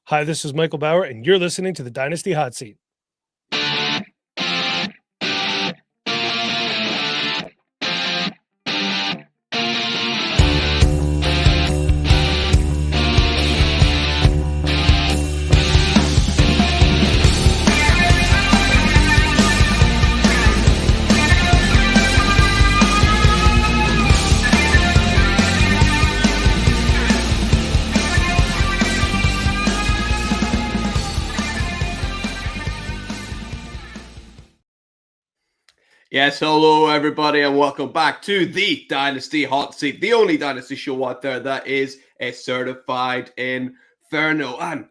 Hi, this is Michael Bauer, and you're listening to the Dynasty Hotseat. Yes, hello everybody, and welcome back to the Dynasty Hotseat, the only Dynasty show out there that is a certified inferno. And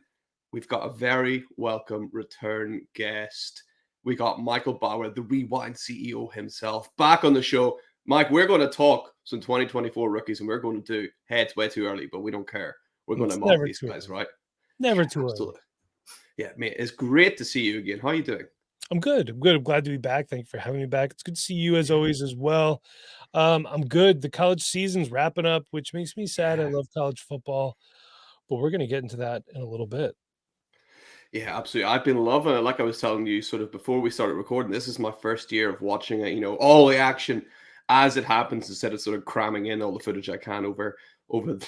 we've got a very welcome return guest. We got Michael Bauer, the Rewind CEO himself, back on the show. Mike, we're going to talk some 2024 rookies, and we're going to do heads way too early, but we don't care. We're going to mock these guys, right? Never too Absolutely. Yeah, mate, it's great to see you again. How are you doing? I'm good. I'm glad to be back. Thank you for having me back. It's good to see you as always as well. I'm good. The college season's wrapping up, which makes me sad. I love college football, but we're going to get into that in a little bit. Yeah, absolutely. I've been loving it. Like I was telling you sort of before we started recording, this is my first year of watching it, all the action as it happens instead of sort of cramming in all the footage I can over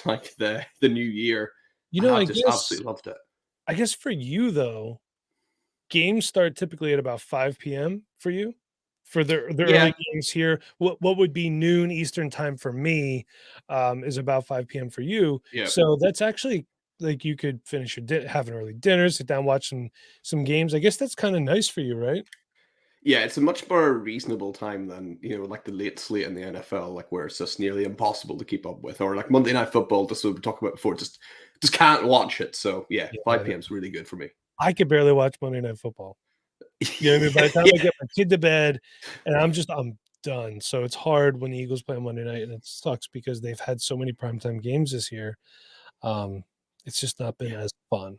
like the new year. And I've just absolutely loved it. I guess for you though, games start typically at about 5 p.m. for you. For the early games here, what would be noon Eastern time for me is about 5 p.m. for you. Yeah. So that's actually like you could finish your have an early dinner, sit down, watch some games. I guess that's kind of nice for you, right? Yeah, it's a much more reasonable time than, like the late slate in the NFL, like where it's just nearly impossible to keep up with, or like Monday Night Football, just what we talked about before, just can't watch it. So yeah, 5 p.m. is really good for me. I could barely watch Monday Night Football. You know what I mean? By the time I get my kid to bed, and I'm done. So it's hard when the Eagles play on Monday night, and it sucks because they've had so many primetime games this year. It's just not been as fun.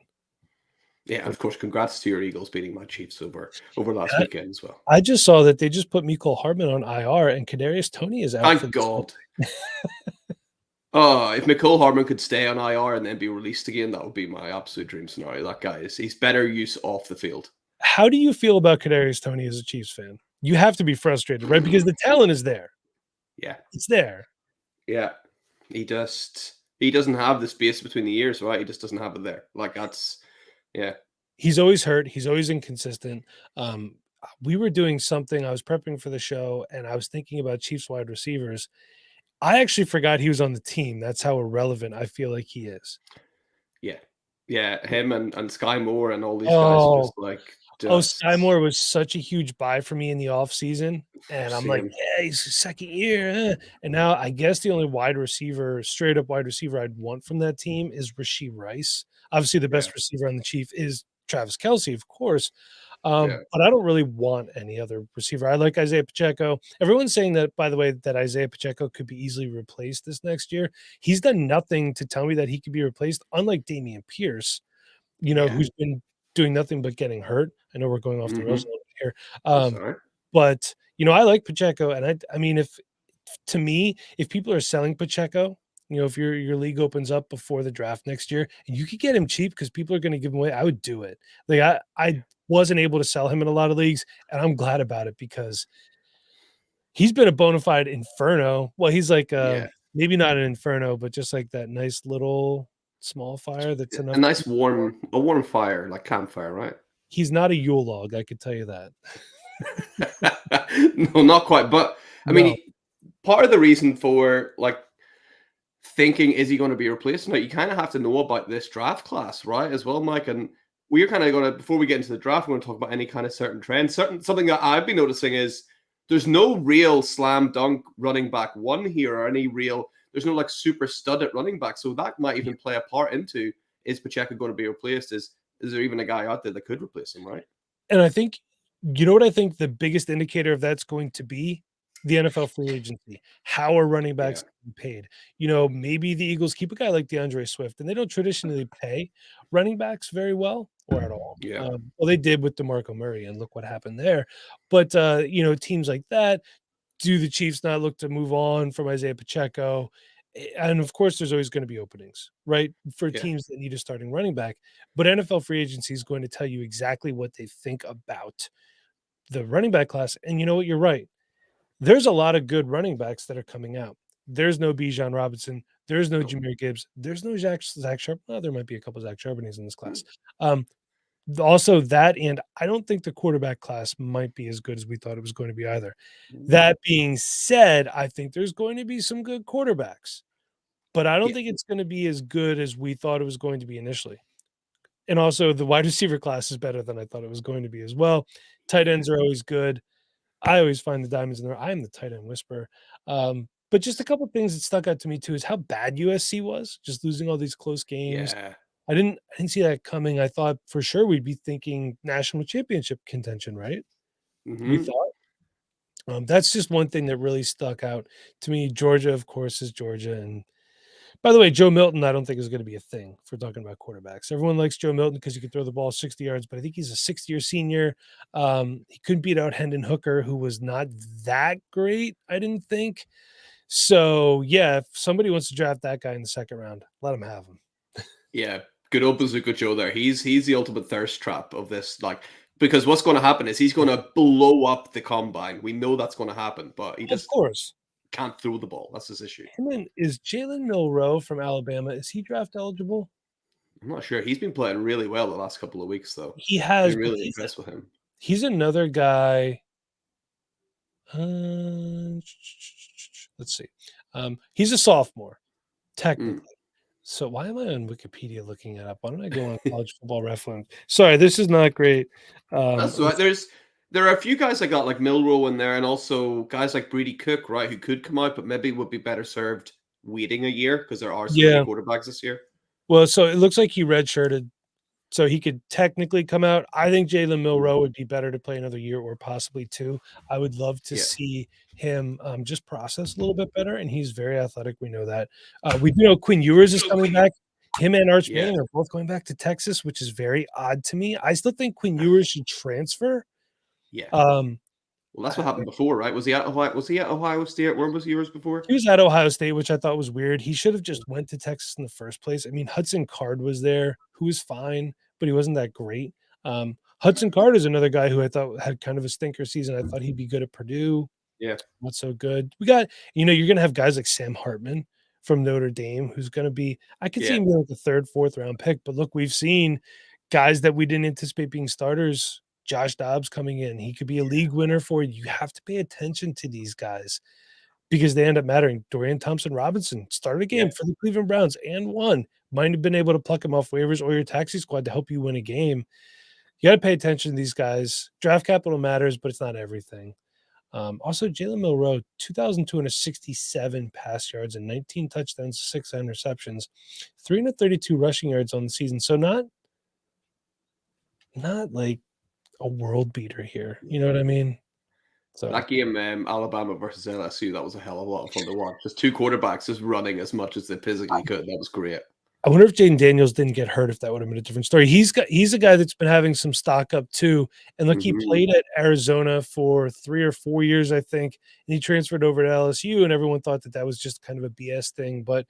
Yeah, and of course, congrats to your Eagles beating my Chiefs over last weekend as well. I just saw that they just put Mecole Hardman on IR, and Kadarius Toney is out. Thank God. Oh, if Mecole Hardman could stay on IR and then be released again, that would be my absolute dream scenario. That guy he's better use off the field. How do you feel about Kadarius Toney as a Chiefs fan? You have to be frustrated, right? Because the talent is there. Yeah. It's there. Yeah. He doesn't have the space between the ears, right? He just doesn't have it there. Like yeah. He's always hurt. He's always inconsistent. We were doing something. I was prepping for the show, and I was thinking about Chiefs wide receivers. I actually forgot he was on the team. That's how irrelevant I feel like he is. Yeah. Yeah, him and Sky Moore and all these guys are just like Sky Moore was such a huge buy for me in the offseason. And I'm like, yeah, he's second year. And now I guess the only straight up wide receiver I'd want from that team is Rashee Rice. Obviously, the best receiver on the Chief is Travis Kelce, of course. But I don't really want any other receiver. I like Isaiah Pacheco. Everyone's saying that, by the way, that Isaiah Pacheco could be easily replaced this next year. He's done nothing to tell me that he could be replaced, unlike Dameon Pierce, who's been doing nothing but getting hurt. I know we're going off the rails a little bit here. But, I like Pacheco. And I mean, if people are selling Pacheco, if your league opens up before the draft next year and you could get him cheap because people are going to give him away, I would do it. Like I wasn't able to sell him in a lot of leagues, and I'm glad about it because he's been a bona fide inferno. Well, he's like maybe not an inferno, but just like that nice little small fire that's enough. A nice warm fire, like campfire, right? He's not a Yule log, I could tell you that. No, not quite. But I mean, part of the reason for like thinking is he going to be replaced? Now you kind of have to know about this draft class, right? As well, Mike. And we're kind of going to, before we get into the draft, we're going to talk about any kind of certain trends. Something that I've been noticing is there's no real slam dunk running back one here, or there's no like super stud at running back. So that might even play a part into, is Pacheco going to be replaced? Is there even a guy out there that could replace him, right? And I think, what I think the biggest indicator of that's going to be? The NFL free agency. How are running backs paid? Maybe the Eagles keep a guy like DeAndre Swift, and they don't traditionally pay running backs very well or at all. Yeah. Well, they did with DeMarco Murray, and look what happened there. But, teams like that, do the Chiefs not look to move on from Isaiah Pacheco And of course, there's always going to be openings, right, for Yeah. teams that need a starting running back. But NFL free agency is going to tell you exactly what they think about the running back class. And you know what? You're right. There's a lot of good running backs that are coming out. There's no Bijan Robinson. There's no No. Jahmyr Gibbs. There's no Zach Sharp. Well, there might be a couple Zach Charbonnets in this Mm. class. Um, Also that, and I don't think the quarterback class might be as good as we thought it was going to be either. Mm. That being said, I think there's going to be some good quarterbacks, but I don't Yeah. think it's going to be as good as we thought it was going to be initially. And also, the wide receiver class is better than I thought it was going to be as well. Tight Yeah. ends are always good. I always find the diamonds in there. I am the tight end whisperer. But just a couple things that stuck out to me too is how bad USC was, just losing all these close games. Yeah. I didn't see that coming. I thought for sure we'd be thinking national championship contention, right? We Hmm. thought. That's just one thing that really stuck out to me. Georgia, of course, is Georgia. And by the way, Joe Milton, I don't think is going to be a thing if we're talking about quarterbacks. Everyone likes Joe Milton because he can throw the ball 60 yards, but I think he's a 6th-year senior. He couldn't beat out Hendon Hooker, who was not that great, I didn't think. So, yeah, if somebody wants to draft that guy in the second round, let him have him. Yeah. Good old Bazooka Joe there. He's the ultimate thirst trap of this. Like, because what's going to happen is he's going to blow up the combine. We know that's going to happen, but he Of just course. can't throw the ball. That's his issue. And then is Jalen Milroe from Alabama, is he draft eligible? I'm not sure. He's been playing really well the last couple of weeks, though. He has, Been but really impressed with him. he's another guy. Uh, let's see. He's a sophomore, Mm. technically. So why am I on Wikipedia looking it up? Why don't I go on College Football Reference? Sorry, this is not great. That's right. There are a few guys that got like Milrow in there, and also guys like Brady Cook, right, who could come out, but maybe would be better served waiting a year because there are so many Yeah. quarterbacks this year. Well, so it looks like he redshirted, so he could technically come out. I think Jalen Mm. Milroe would be better to play another year or possibly 2. I would love to Yeah, see him, just process a little bit better, and he's very athletic, we know that. We do know Quinn Ewers is coming back. Him and Arch yeah, Manning are both going back to Texas, which is very odd to me. I still think Quinn Ewers should transfer. yeah. Um, Well, that's I what happened before, right? Was he at Ohio? Was he at Ohio State? Where was he yours before? He was at Ohio State, which I thought was weird. He should have just went to Texas in the first place. I mean, Hudson Card was there, who was fine, but he wasn't that great. Hudson Card is another guy who I thought had kind of a stinker season. I thought he'd be good at Purdue. Yeah, Not so good. We got, you're going to have guys like Sam Hartman from Notre Dame, who's going to be, I could see yeah, him being like the 3rd, 4th round pick. But look, we've seen guys that we didn't anticipate being starters. Josh Dobbs coming in. He could be a league winner for you. You have to pay attention to these guys because they end up mattering. Dorian Thompson-Robinson started a yeah. game for the Cleveland Browns and won. Might have been able to pluck him off waivers or your taxi squad to help you win a game. You got to pay attention to these guys. Draft capital matters, but it's not everything. Also, Jalen Milroe, 2,267 pass yards and 19 touchdowns, 6 interceptions, 332 rushing yards on the season. So not like a world beater here. You know what I mean? So That game, Alabama versus LSU, that was a hell of a lot of fun to watch. Just two quarterbacks just running as much as they physically could. That was great. I wonder if Jaden Daniels didn't get hurt, if that would have been a different story. He's a guy that's been having some stock up too. And look, he Mhm. played at Arizona for 3 or 4 years, I think, and he transferred over to LSU, and everyone thought that was just kind of a BS thing. But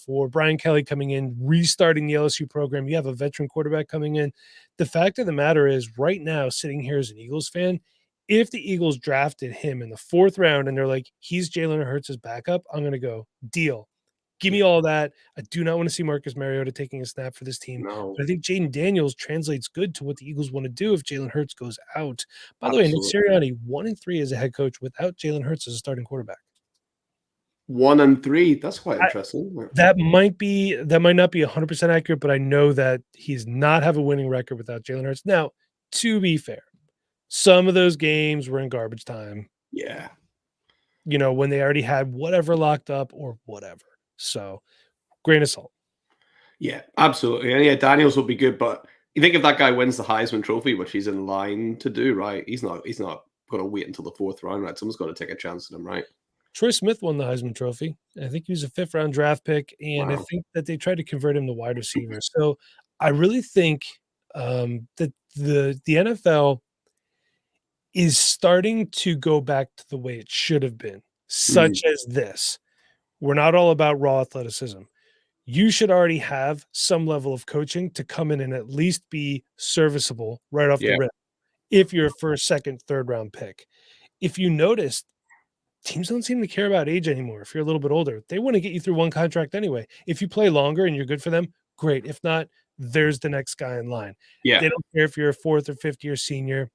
for Brian Kelly coming in, restarting the LSU program, you have a veteran quarterback coming in. The fact of the matter is, right now, sitting here as an Eagles fan, if the Eagles drafted him in the 4th round and they're like, he's Jalen Hurts' backup, I'm going to go, deal. Give me Yeah. all that. I do not want to see Marcus Mariota taking a snap for this team. No, But I think Jaden Daniels translates good to what the Eagles want to do if Jalen Hurts goes out. By the way, Nick absolutely. Sirianni 1-3 as a head coach without Jalen Hurts as a starting quarterback. 1-3. That's quite I, interesting. that might not be 100% accurate, but I know that he's not have a winning record without Jalen Hurts. Now, to be fair, some of those games were in garbage time. Yeah. When they already had whatever locked up or whatever. So, grain of salt. Yeah, absolutely. And yeah, Daniels will be good, but you think if that guy wins the Heisman Trophy, which he's in line to do, right? He's not going to wait until the 4th round, right? Someone's got to take a chance on him, right? Troy Smith won the Heisman Trophy. I think he was a 5th round draft pick, and I Wow. think that they tried to convert him to wide receiver. So I really think that the NFL is starting to go back to the way it should have been, Mm. such as this. We're not all about raw athleticism. You should already have some level of coaching to come in and at least be serviceable right off the Yeah. rip if you're a first, second, third round pick. If you notice, teams don't seem to care about age anymore. If you're a little bit older, they want to get you through one contract anyway. If you play longer and you're good for them, great. If not, there's the next guy in line. Yeah. They don't care if you're a fourth or fifth year senior.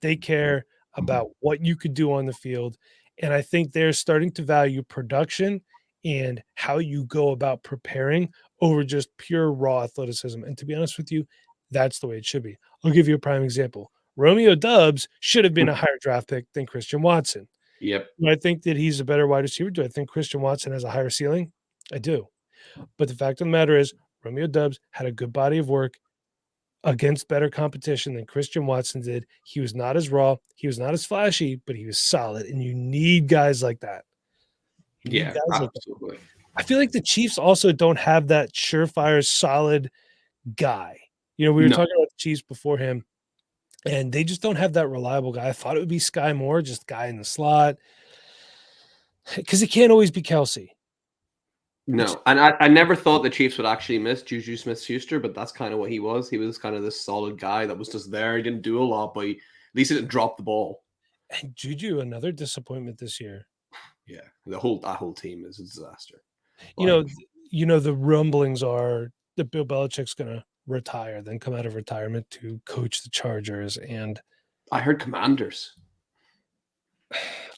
They care about what you could do on the field. And I think they're starting to value production and how you go about preparing over just pure raw athleticism. And to be honest with you, that's the way it should be. I'll give you a prime example. Romeo Dubs should have been a higher draft pick than Christian Watson. Yep. Do I think that he's a better wide receiver? Do I think Christian Watson has a higher ceiling? I do. But the fact of the matter is, Romeo Dubs had a good body of work against better competition than Christian Watson did. He was not as raw, he was not as flashy, but he was solid. And you need guys like that. You need Yeah, guys like that. absolutely. I feel like the Chiefs also don't have that surefire, solid guy. You know, we were talking about the Chiefs before him, and they just don't have that reliable guy. I thought it would be Sky Moore, just guy in the slot, because it can't always be Kelsey. No, and I never thought the Chiefs would actually miss Juju Smith-Schuster, but that's kind of what he was. He was kind of this solid guy that was just there. He didn't do a lot, but at least he didn't drop the ball. And Juju, another disappointment this year. Yeah, that whole team is a disaster. You know, the rumblings are that Bill Belichick's going to retire, then come out of retirement to coach the Chargers. And I heard Commanders.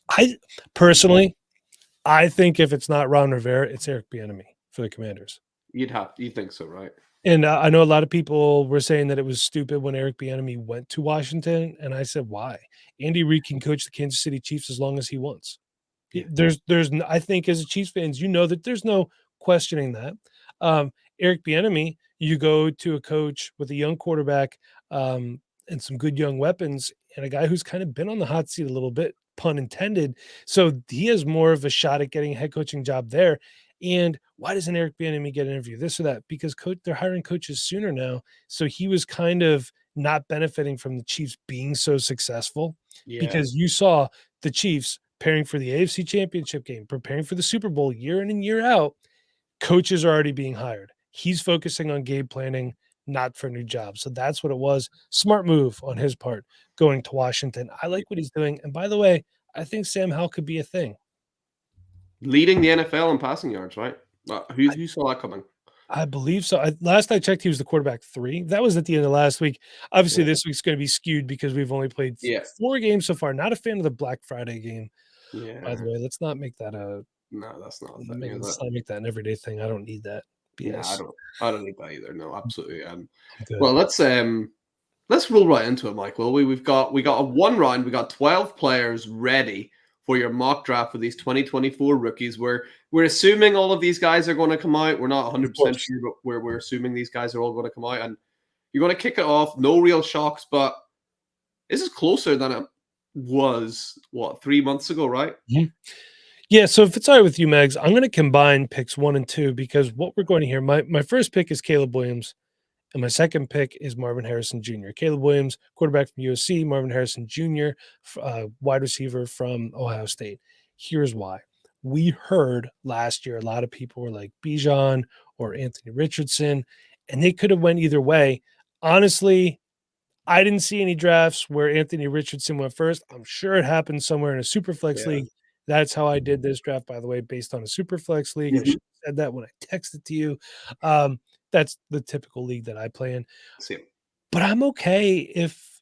I personally, I think if it's not Ron Rivera, it's Eric Bieniemy for the Commanders. You think so, right? And I know a lot of people were saying that it was stupid when Eric Bieniemy went to Washington, and I said, why? Andy Reid can coach the Kansas City Chiefs as long as he wants. Yeah. I think as a Chiefs fans, you know that there's no questioning that. Eric Bieniemy, you go to a coach with a young quarterback and some good young weapons, and a guy who's kind of been on the hot seat a little bit, pun intended. So he has more of a shot at getting a head coaching job there. And why doesn't Eric Bieniemy get an interview? This or that? Because they're hiring coaches sooner now. So he was kind of not benefiting from the Chiefs being so successful because you saw the Chiefs preparing for the AFC Championship game, preparing for the Super Bowl year in and year out. Coaches are already being hired. He's focusing on game planning, not for new jobs. So that's what it was. Smart move on his part going to Washington. I like what he's doing. And by the way, I think Sam Howell could be a thing. Leading the NFL in passing yards, right? Who saw that coming? I believe so. Last I checked, he was the quarterback 3. That was at the end of last week. Obviously, this week's going to be skewed because we've only played 4 games so far. Not a fan of the Black Friday game. Yeah. By the way, let's not make that a no. That's not a thing. Let's not make that an everyday thing. I don't need that. Yeah, I don't need that either. No, absolutely. Well, let's roll right into it, Mike. Well, we got a 1 round. We got 12 players ready for your mock draft for these 2024 rookies. We're assuming all of these guys are going to come out. We're not 100% sure, but we're assuming these guys are all going to come out. And you're going to kick it off. No real shocks, but this is closer than it was, 3 months ago, right? Mm-hmm. Yeah, so if it's all right with you, Megs, I'm going to combine picks 1 and 2 because what we're going to hear, my first pick is Caleb Williams, and my second pick is Marvin Harrison Jr. Caleb Williams, quarterback from USC, Marvin Harrison Jr., wide receiver from Ohio State. Here's why. We heard last year a lot of people were like Bijan or Anthony Richardson, and they could have went either way. Honestly, I didn't see any drafts where Anthony Richardson went first. I'm sure it happened somewhere in a Superflex league. That's how I did this draft, by the way, based on a Superflex league. I should have said that when I texted to you. That's the typical league that I play in. But I'm okay if,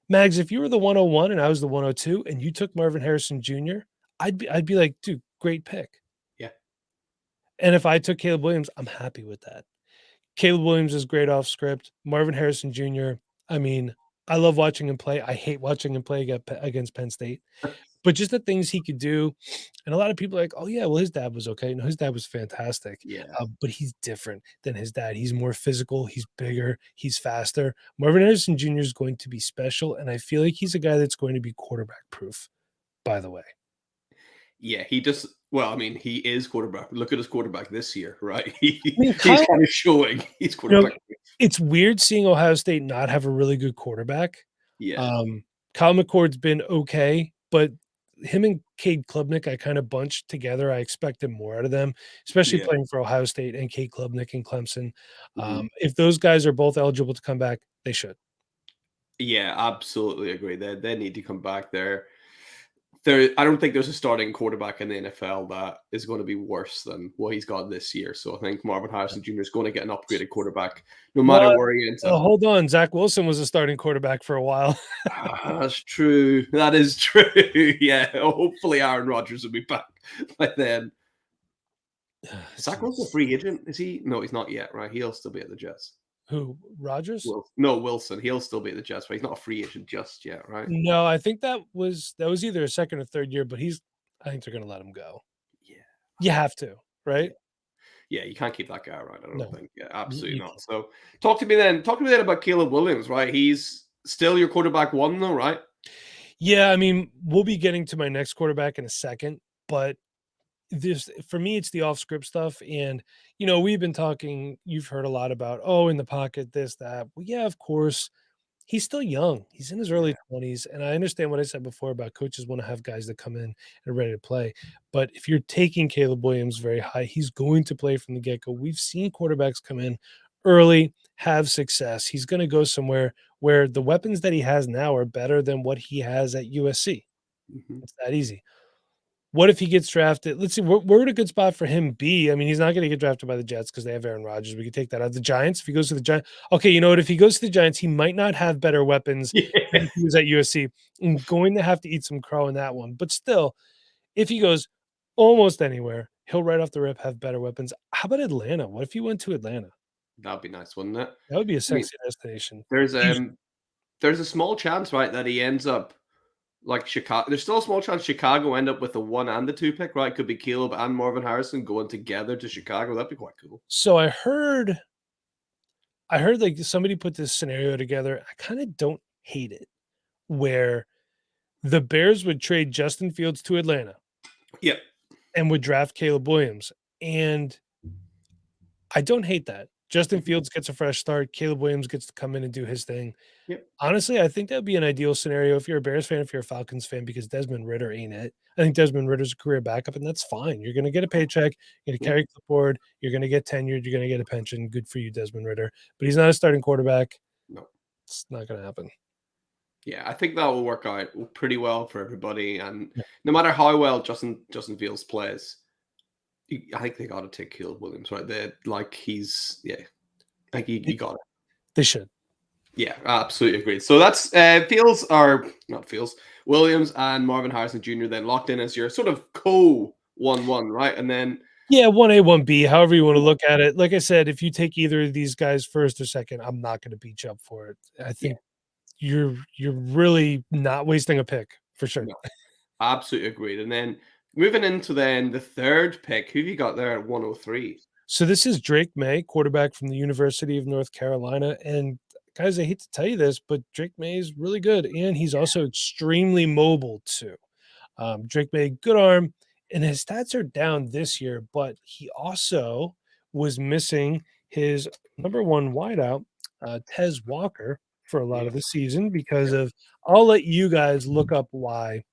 Mags, if you were the 101 and I was the 102 and you took Marvin Harrison Jr., I'd be like, dude, great pick. Yeah. And if I took Caleb Williams, I'm happy with that. Caleb Williams is great off script. Marvin Harrison Jr., I mean, I love watching him play. I hate watching him play against Penn State. But just the things he could do. And a lot of people are like, oh, yeah, well, his dad was okay. No, his dad was fantastic. Yeah. But he's different than his dad. He's more physical. He's bigger. He's faster. Marvin Harrison Jr. is going to be special. And I feel like he's a guy that's going to be quarterback proof, by the way. Yeah, he is quarterback. Look at his quarterback this year, right? He's kind of showing he's quarterback. It's weird seeing Ohio State not have a really good quarterback. Yeah. Kyle McCord's been okay, but him and Cade Klubnik, I kind of bunched together. I expected more out of them, especially Yeah. playing for Ohio State and Cade Klubnik and Clemson. Mhm. If those guys are both eligible to come back, they should. Yeah, absolutely agree. They need to come back there. I don't think there's a starting quarterback in the NFL that is going to be worse than what he's got this year. So I think Marvin Harrison Jr. is going to get an upgraded quarterback no matter Well, where he ends up. hold on. Zach Wilson was a starting quarterback for a while. That's true. That is true. Yeah. Hopefully Aaron Rodgers will be back by then. Is Zach Wilson a Jeez. free agent? Is he? No, he's not yet, right? He'll still be at the Jets. Who, Rogers? No, Wilson. He'll still be at the Jets, but he's not a free agent just yet, right? No, I think that was either a second or third year, but I think they're gonna let him go. Yeah. You have to, Yeah. right? Yeah, you can't keep that guy around, I don't No, think. Yeah, you absolutely you not. can't. So talk to me then. Talk to me then about Caleb Williams, right? He's still your quarterback one, though, right? Yeah, I mean, we'll be getting to my next quarterback in a second, but this for me, it's the off script stuff. And we've been talking, you've heard a lot about, oh, in the pocket, this, that. Well, yeah, of course. He's still young. He's in his Yeah. early 20s. And I understand what I said before about coaches want to have guys that come in and are ready to play. But if you're taking Caleb Williams very high, he's going to play from the get go. We've seen quarterbacks come in early, have success. He's going to go somewhere where the weapons that he has now are better than what he has at USC. Mhm. It's that easy. What if he gets drafted? Let's see, where would a good spot for him be? I mean, he's not going to get drafted by the Jets because they have Aaron Rodgers. We could take that out. The Giants, if he goes to the Giants, okay, you know what? If he goes to the Giants, he might not have better weapons than Yeah. if he was at USC. I'm going to have to eat some crow in that one. But still, if he goes almost anywhere, he'll right off the rip have better weapons. How about Atlanta? What if he went to Atlanta? That'd be nice, wouldn't it? That would be a I mean, sexy destination. there's Huge. um there's a small chance, right, that he ends up like Chicago. There's still a small chance Chicago end up with the 1 and the 2 pick, right? Could be Caleb and Marvin Harrison going together to Chicago. That'd be quite cool. So I heard like somebody put this scenario together. I kind of don't hate it where the Bears would trade Justin Fields to Atlanta Yep. and would draft Caleb Williams. And I don't hate that. Justin Mhm. Fields gets a fresh start. Caleb Williams gets to come in and do his thing. Yep. Honestly, I think that'd be an ideal scenario if you're a Bears fan, if you're a Falcons fan, because Desmond Ritter ain't it. I think Desmond Ritter's a career backup, and that's fine. You're going to get a paycheck. You're going to Yep. carry clipboard. You're going to get tenured. You're going to get a pension. Good for you, Desmond Ritter. But he's not a starting quarterback. No. It's not going to happen. Yeah, I think that will work out pretty well for everybody. And Yeah. no matter how well Justin Fields plays, I think they got to take Caleb Williams, right? They like he's yeah, I think you got it. They should. Yeah, absolutely agreed. So that's Fields or not Fields, Williams and Marvin Harrison Jr. then locked in as your sort of co 1-1, right? And then Yeah, 1A, 1B, however you want to look at it. Like I said, if you take either of these guys first or second, I'm not going to beat you up for it. I yeah, think you're really not wasting a pick for sure. no, absolutely agreed. And then moving into then the third pick, who have you got there at 103? So this is Drake May, quarterback from the University of North Carolina. And guys, I hate to tell you this, but Drake May is really good. And he's also extremely mobile too. Drake May, good arm, and his stats are down this year, but he also was missing his number one wideout, Tez Walker, for a lot Yeah, of the season because yeah, of. I'll let you guys look up why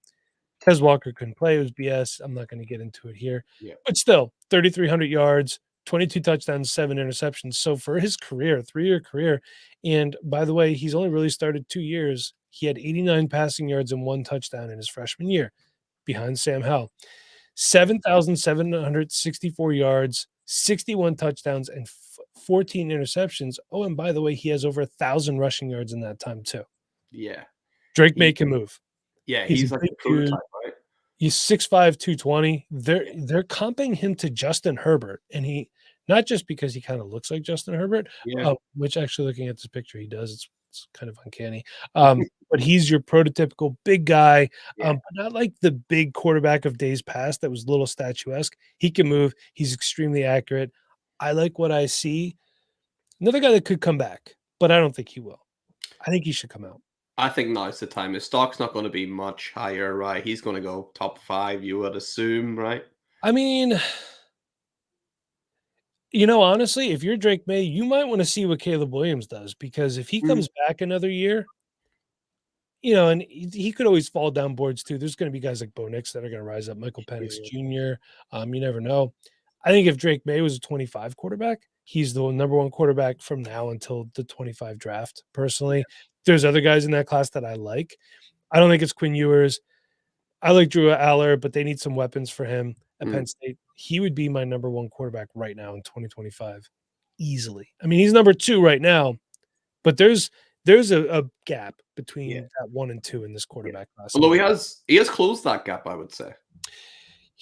Tez Walker couldn't play. It was BS. I'm not going to get into it here, yeah, but still, 3,300 yards, 22 touchdowns, 7 interceptions. So for his career, 3-year career, and by the way, he's only really started 2 years. He had 89 passing yards and 1 touchdown in his freshman year behind Sam Howell. 7,764 yards, 61 touchdowns, and 14 interceptions. Oh, and by the way, he has over 1,000 rushing yards in that time, too. yeah. Drake May He, can move. yeah, He's a he's like big the dude. prototype, right? He's 6'5", 220. They're Yeah, they're comping him to Justin Herbert, and he not just because he kind of looks like Justin Herbert, yeah, which actually looking at this picture, he does. It's kind of uncanny. But he's your prototypical big guy, yeah. but not like the big quarterback of days past that was a little statuesque. He can move. He's extremely accurate. I like what I see. Another guy that could come back, but I don't think he will. I think he should come out. I think now's the time. His stock's not going to be much higher, right? He's going to go top 5, you would assume, right? I mean, honestly, if you're Drake May, you might want to see what Caleb Williams does because if he Mm, comes back another year, and he could always fall down boards too. There's going to be guys like Bo Nix that are going to rise up, Michael Penix Jr. You never know. I think if Drake May was a 25 quarterback, he's the number one quarterback from now until the 25 draft. Personally, there's other guys in that class that I like. I don't think it's Quinn Ewers. I like Drew Aller, but they need some weapons for him at Penn State. He would be my number one quarterback right now in 2025, easily. I mean, he's number 2 right now, but there's a gap between that 1 and 2 in this quarterback class. Although he has closed that gap, I would say.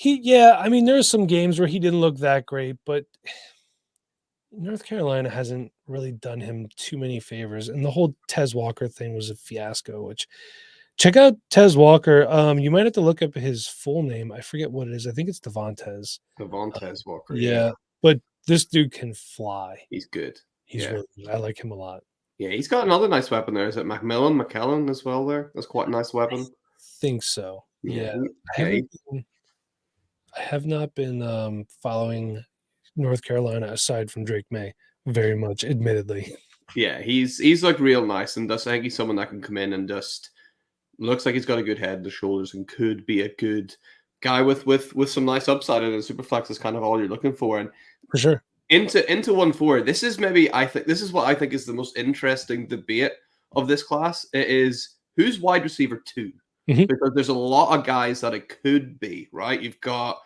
I mean, there's some games where he didn't look that great, but North Carolina hasn't really done him too many favors. And the whole Tez Walker thing was a fiasco, which check out Tez Walker. You might have to look up his full name. I forget what it is. I think it's Devontae Walker. Yeah. But this dude can fly. He's good. He's really good. I like him a lot. Yeah, he's got another nice weapon there. Is it McKellen as well there? That's quite a nice weapon. I think so. Yeah. I have not been following North Carolina aside from Drake May very much, admittedly. Yeah, he's like real nice, and I think he's someone that can come in and just looks like he's got a good head, the shoulders, and could be a good guy with some nice upside. And Superflex is kind of all you're looking for. And for sure, into 1-4, this is what I think is the most interesting debate of this class. It is who's wide receiver 2, because there's a lot of guys that it could be, right? You've got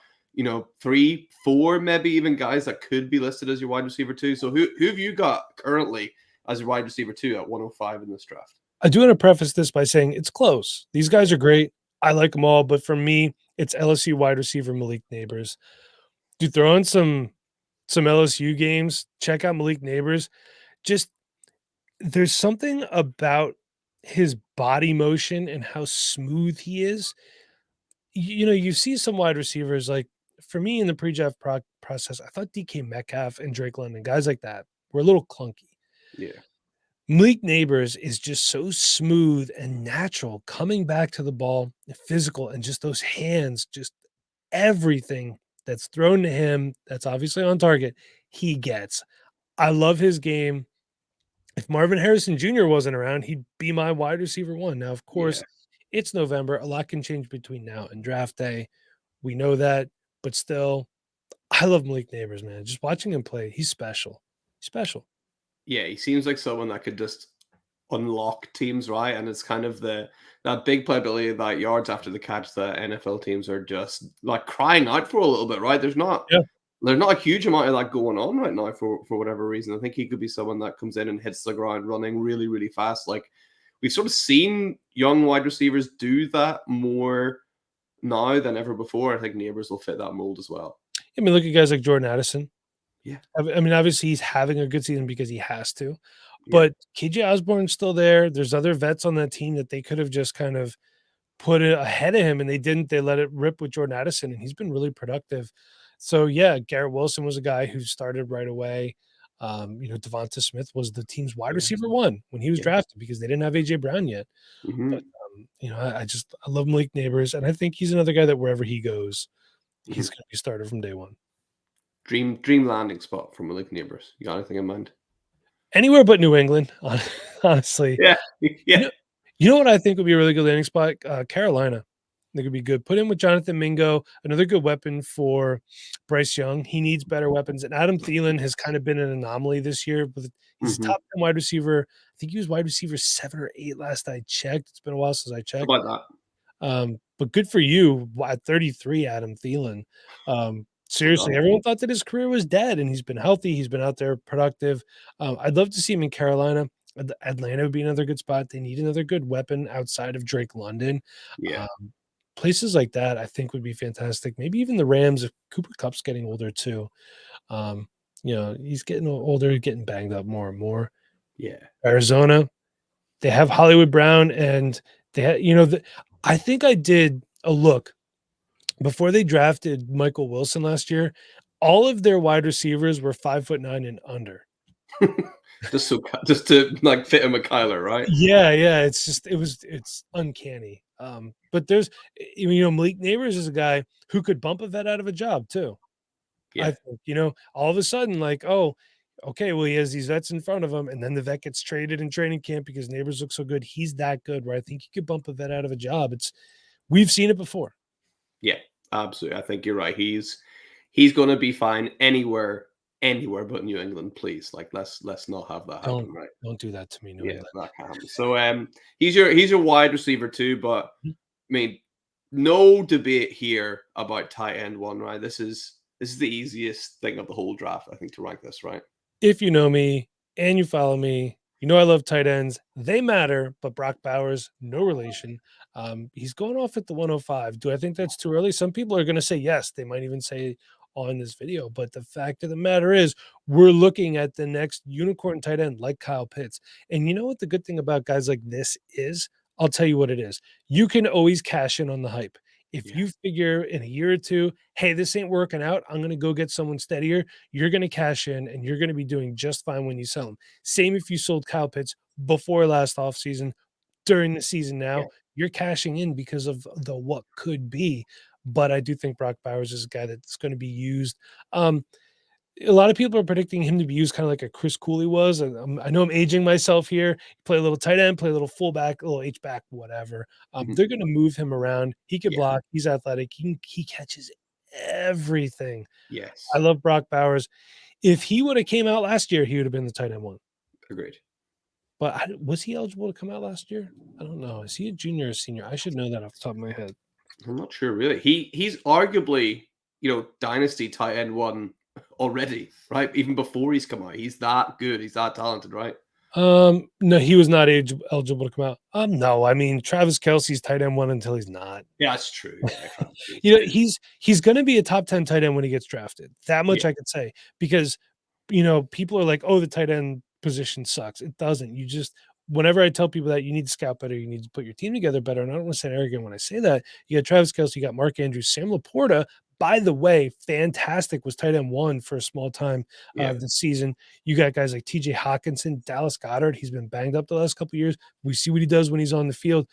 3, 4, maybe even guys that could be listed as your wide receiver 2. So who have you got currently as your wide receiver 2 at 105 in this draft? I do want to preface this by saying it's close. These guys are great. I like them all, but for me, it's LSU wide receiver Malik Neighbors. Dude, throw in some LSU games. Check out Malik Neighbors. Just there's something about his body motion and how smooth he is. You see some wide receivers, like for me in the pre-draft process, I thought DK Metcalf and Drake London, guys like that, were a little clunky. Yeah. Malik Neighbors is just so smooth and natural, coming back to the ball, physical, and just those hands, just everything that's thrown to him that's obviously on target, he gets. I love his game. If Marvin Harrison Jr. wasn't around, he'd be my wide receiver 1. Now, of course, it's November. A lot can change between now and draft day. We know that, but still, I love Malik Neighbors, man. Just watching him play, he's special. He's special. Yeah, he seems like someone that could just unlock teams, right? And it's kind of that big playability, that yards after the catch that NFL teams are just like crying out for a little bit, right? There's not a huge amount of that going on right now for whatever reason. I think he could be someone that comes in and hits the ground running really, really fast. Like we've sort of seen young wide receivers do that more now than ever before. I think Neighbors will fit that mold as well. I mean, look at guys like Jordan Addison. Yeah. I mean, obviously he's having a good season because he has to, but KJ Osborne's still there. There's other vets on that team that they could have just kind of put it ahead of him, and they didn't. They let it rip with Jordan Addison, and he's been really productive. So yeah, Garrett Wilson was a guy who started right away. Devonta Smith was the team's wide receiver 1 when he was drafted because they didn't have AJ Brown yet. But I love Malik Neighbors, and I think he's another guy that wherever he goes, he's going to be a starter from day 1. Dream landing spot for Malik Neighbors. You got anything in mind? Anywhere but New England, honestly. Yeah. You know what I think would be a really good landing spot? Carolina. They could be good. Put in with Jonathan Mingo, another good weapon for Bryce Young. He needs better weapons. And Adam Thielen has kind of been an anomaly this year. But he's top 10 wide receiver. I think he was wide receiver 7 or 8 last I checked. It's been a while since I checked. How about that? But good for you at 33, Adam Thielen. Seriously, everyone thought that his career was dead, and he's been healthy. He's been out there productive. I'd love to see him in Carolina. Atlanta would be another good spot. They need another good weapon outside of Drake London. Yeah. Places like that, I think, would be fantastic. Maybe even the Rams, if Cooper Kupp's getting older too. He's getting older, getting banged up more and more. Yeah. Arizona, they have Hollywood Brown, and they had, I think I did a look before they drafted Michael Wilson last year. All of their wide receivers were 5'9" and under. just to like fit him with Kyler, right? Yeah. It's uncanny. But there's, Malik Neighbors is a guy who could bump a vet out of a job too. Yeah. I think, all of a sudden, like, Okay, well, he has these vets in front of him, and then the vet gets traded in training camp because neighbors look so good. He's that good where I think you could bump a vet out of a job. We've seen it before. Yeah, absolutely. I think you're right. He's going to be fine anywhere but New England. Please, like let's not have that Don't happen, right? don't do that to me, New Yeah, England. that can happen. So he's your wide receiver too, but I mean, no debate here about tight end one, right? This is the easiest thing of the whole draft, I think, to rank this, right? If you know me and you follow me, you know I love tight ends. They matter, but Brock Bowers, no relation. He's going off at the 105. Do I think that's too early? Some people are going to say yes. They might even say on this video. But the fact of the matter is, we're looking at the next unicorn tight end like Kyle Pitts. And you know what the good thing about guys like this is? I'll tell you what it is. You can always cash in on the hype. If Yeah, you figure in a year or two, hey, this ain't working out, I'm going to go get someone steadier, you're going to cash in and you're going to be doing just fine when you sell them. Same if you sold Kyle Pitts before last offseason, during the season yeah, now, you're cashing in because of the what could be. But I do think Brock Bowers is a guy that's going to be used. A lot of people are predicting him to be used kind of like a Chris Cooley was. And I know I'm aging myself here. Play a little tight end, play a little fullback, a little H back, whatever. mhm, They're going to move him around. He can yeah, block. He's athletic. He catches everything. I yes, love Brock Bowers. If he would have came out last year, he would have been the tight end one. agreed. But was he eligible to come out last year? I don't know. Is he a junior or senior? I should know that off the top of my head. I'm not sure really. He's arguably, dynasty tight end one already, right? Even before he's come out, he's that good. He's that talented, right? No, he was not eligible to come out. No, I mean Travis Kelsey's tight end one until he's not. Yeah, that's true. Yeah, Travis He's going to be a top 10 tight end when he gets drafted. That yeah, much I could say because people are like, oh, the tight end position sucks. It doesn't. Whenever I tell people that you need to scout better, you need to put your team together better. And I don't want to sound arrogant when I say that. You got Travis Kelsey, you got Mark Andrews, Sam Laporta. By the way, fantastic, was tight end one for a small time yeah, this season. You got guys like TJ Hawkinson, Dallas Goddard. He's been banged up the last couple of years. We see what he does when he's on the field.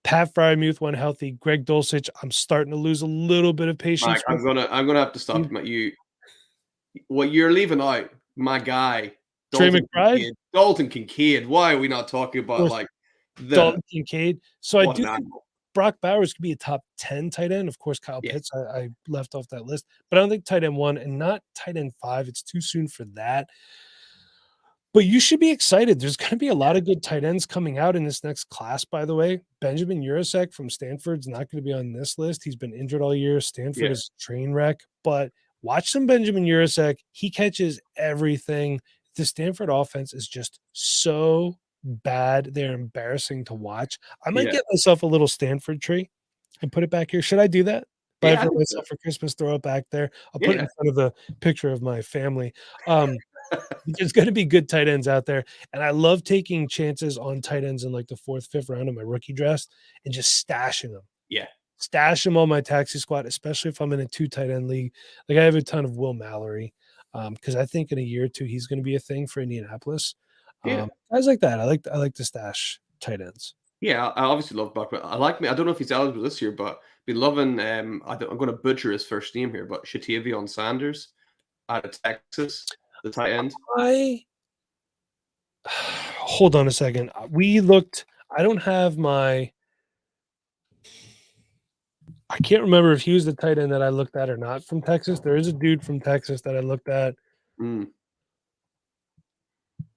Pat Frymuth when healthy. Greg Dulcich, I'm starting to lose a little bit of Mike, patience with. I'm gonna have to stop you. What you're leaving out, my guy, Trey Dalton McBride, Kincaid. Dalton Kincaid. Why are we not talking of about course, like the Dalton Kincaid. So I what do an think animal? Brock Bowers could be a top 10 tight end. Of course, Kyle Yeah, Pitts, I left off that list, but I don't think tight end one and not tight end five. It's too soon for that. But you should be excited. There's going to be a lot of good tight ends coming out in this next class, by the way. Benjamin Urasek from Stanford's not going to be on this list. He's been injured all year. Stanford yeah, is a train wreck, but watch some Benjamin Urasek. He catches everything. The Stanford offense is just so bad. They're embarrassing to watch. I might yeah, get myself a little Stanford tree and put it back here. Should I do that? Buy it yeah. I for think so. myself for Christmas, throw it back there. I'll put it Yeah, in front of the picture of my family. There's going to be good tight ends out there. And I love taking chances on tight ends in like the fourth, fifth round of my rookie draft and just stashing them. yeah, Stash them on my taxi squad, especially if I'm in a two tight end league. Like I have a ton of Will Mallory because I think in a year or two he's going to be a thing for Indianapolis. yeah. Guys like that. I like to stash tight ends. Yeah, I obviously love Buck, but I like me. I don't know if he's eligible this year, but been loving. I'm going to butcher his first name here, but Shatavion Sanders out of Texas, the tight end. I hold on a second. We looked. I don't have my. I can't remember if he was the tight end that I looked at or not from Texas. There is a dude from Texas that I looked at. Mm,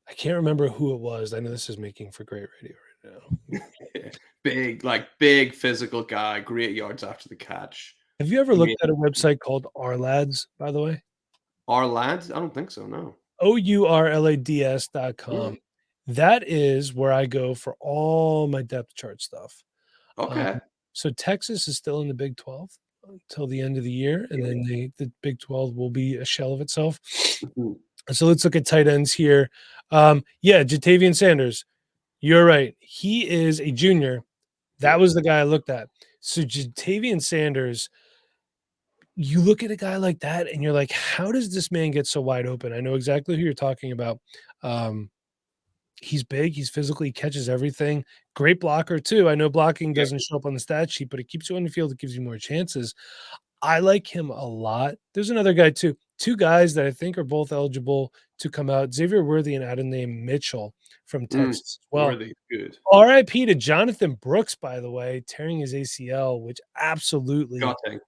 I can't remember who it was. I know this is making for great radio right now. yeah. Big physical guy, great yards after the catch. Have you ever looked Amazing. at a website called Our Lads, by the way? Our lads? I don't think so. No. OURLADS.com. Mm, That is where I go for all my depth chart stuff. Um, okay. so Texas is still in the Big 12 until the end of the year, and then the Big 12 will be a shell of itself. Mhm. So let's look at tight ends here. Jatavian Sanders. You're right. He is a junior. That Yeah. was the guy I looked at. So Jatavian Sanders, you look at a guy like that and you're like, how does this man get so wide open? I know exactly who you're talking about. He's big, he's physical, he catches everything. Great blocker, too. I know blocking Yeah. doesn't show up on the stat sheet, but it keeps you on the field, it gives you more chances. I like him a lot. There's another guy too. Two guys that I think are both eligible to come out. Xavier Worthy and Adam name Mitchell from Texas as well. Worthy, good. RIP to Jonathan Brooks, by the way, tearing his ACL, which absolutely Gotting.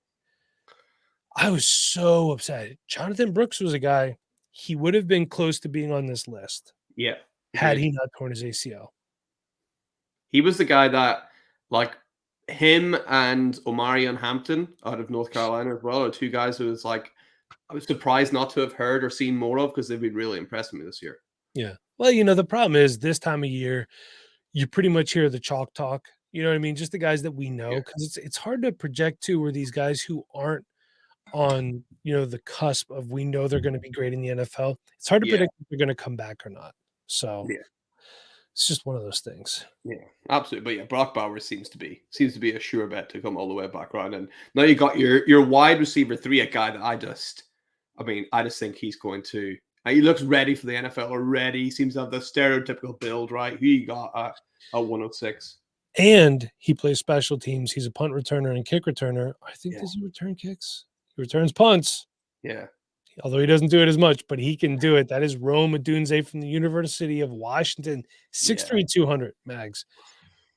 I was so upset. Jonathan Brooks was a guy, he would have been close to being on this list. Yeah. Had he not torn his ACL. He was the guy that, like, him and Omarion Hampton out of North Carolina as well are two guys who was like, I was surprised not to have heard or seen more of because they've been really impressed with me this year. Yeah. Well, the problem is this time of year, you pretty much hear the chalk talk. You know what I mean? Just the guys that we know, because it's hard to project too, where these guys who aren't on the cusp of we know they're going to be great in the NFL. It's hard to predict if they're going to come back or not. So it's just one of those things. Yeah, absolutely. But yeah, Brock Bowers seems to be a sure bet to come all the way back around. And now you got your wide receiver 3, a guy that I just think he's going to. He looks ready for the NFL already. He seems to have the stereotypical build, right? Who you got at 106? And he plays special teams. He's a punt returner and kick returner. I think does he return kicks? He returns punts. Yeah. Although he doesn't do it as much, but he can do it. That is Rome Odunze from the University of Washington, 6'3", 200, Mags.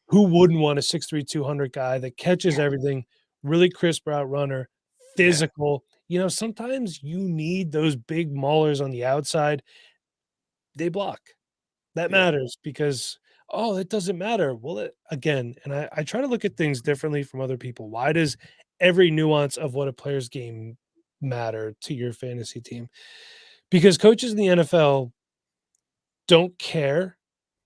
Who wouldn't want a 6'3", 200 guy that catches everything, really crisp route runner, physical. Sometimes you need those big maulers on the outside. They block. That matters because, it doesn't matter. Well, again, and I try to look at things differently from other people. Why does every nuance of what a player's game matter to your fantasy team? Because coaches in the NFL don't care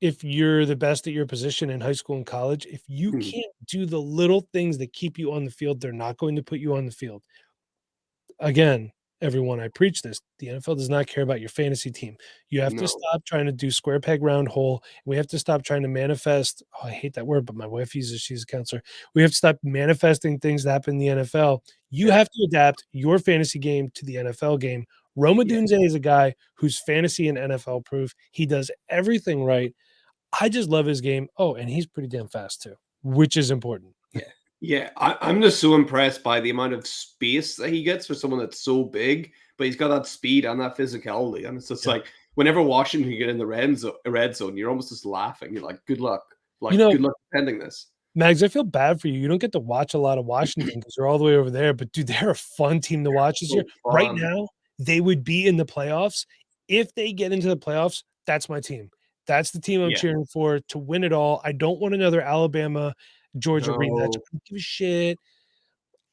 if you're the best at your position in high school and college. If you can't do the little things that keep you on the field, they're not going to put you on the field. Again, everyone, I preach this. The NFL does not care about your fantasy team. You have to stop trying to do square peg round hole. We have to stop trying to manifest. I hate that word, but my wife uses, she's a counselor. We have to stop manifesting things that happen in the NFL. You have to adapt your fantasy game to the NFL game. Rome Odunze is a guy who's fantasy and NFL proof. He does everything right. I just love his game. Oh, and he's pretty damn fast too, which is important. Yeah, I'm just so impressed by the amount of space that he gets for someone that's so big, but he's got that speed and that physicality. And it's just like whenever Washington can get in the red zone, you're almost just laughing. You're like, good luck. Good luck defending this. Mags, I feel bad for you. You don't get to watch a lot of Washington because they're all the way over there. But, dude, they're a fun team to watch this year. Right now, they would be in the playoffs. If they get into the playoffs, that's my team. That's the team I'm cheering for to win it all. I don't want another Alabama Georgia rematch. I don't give a shit.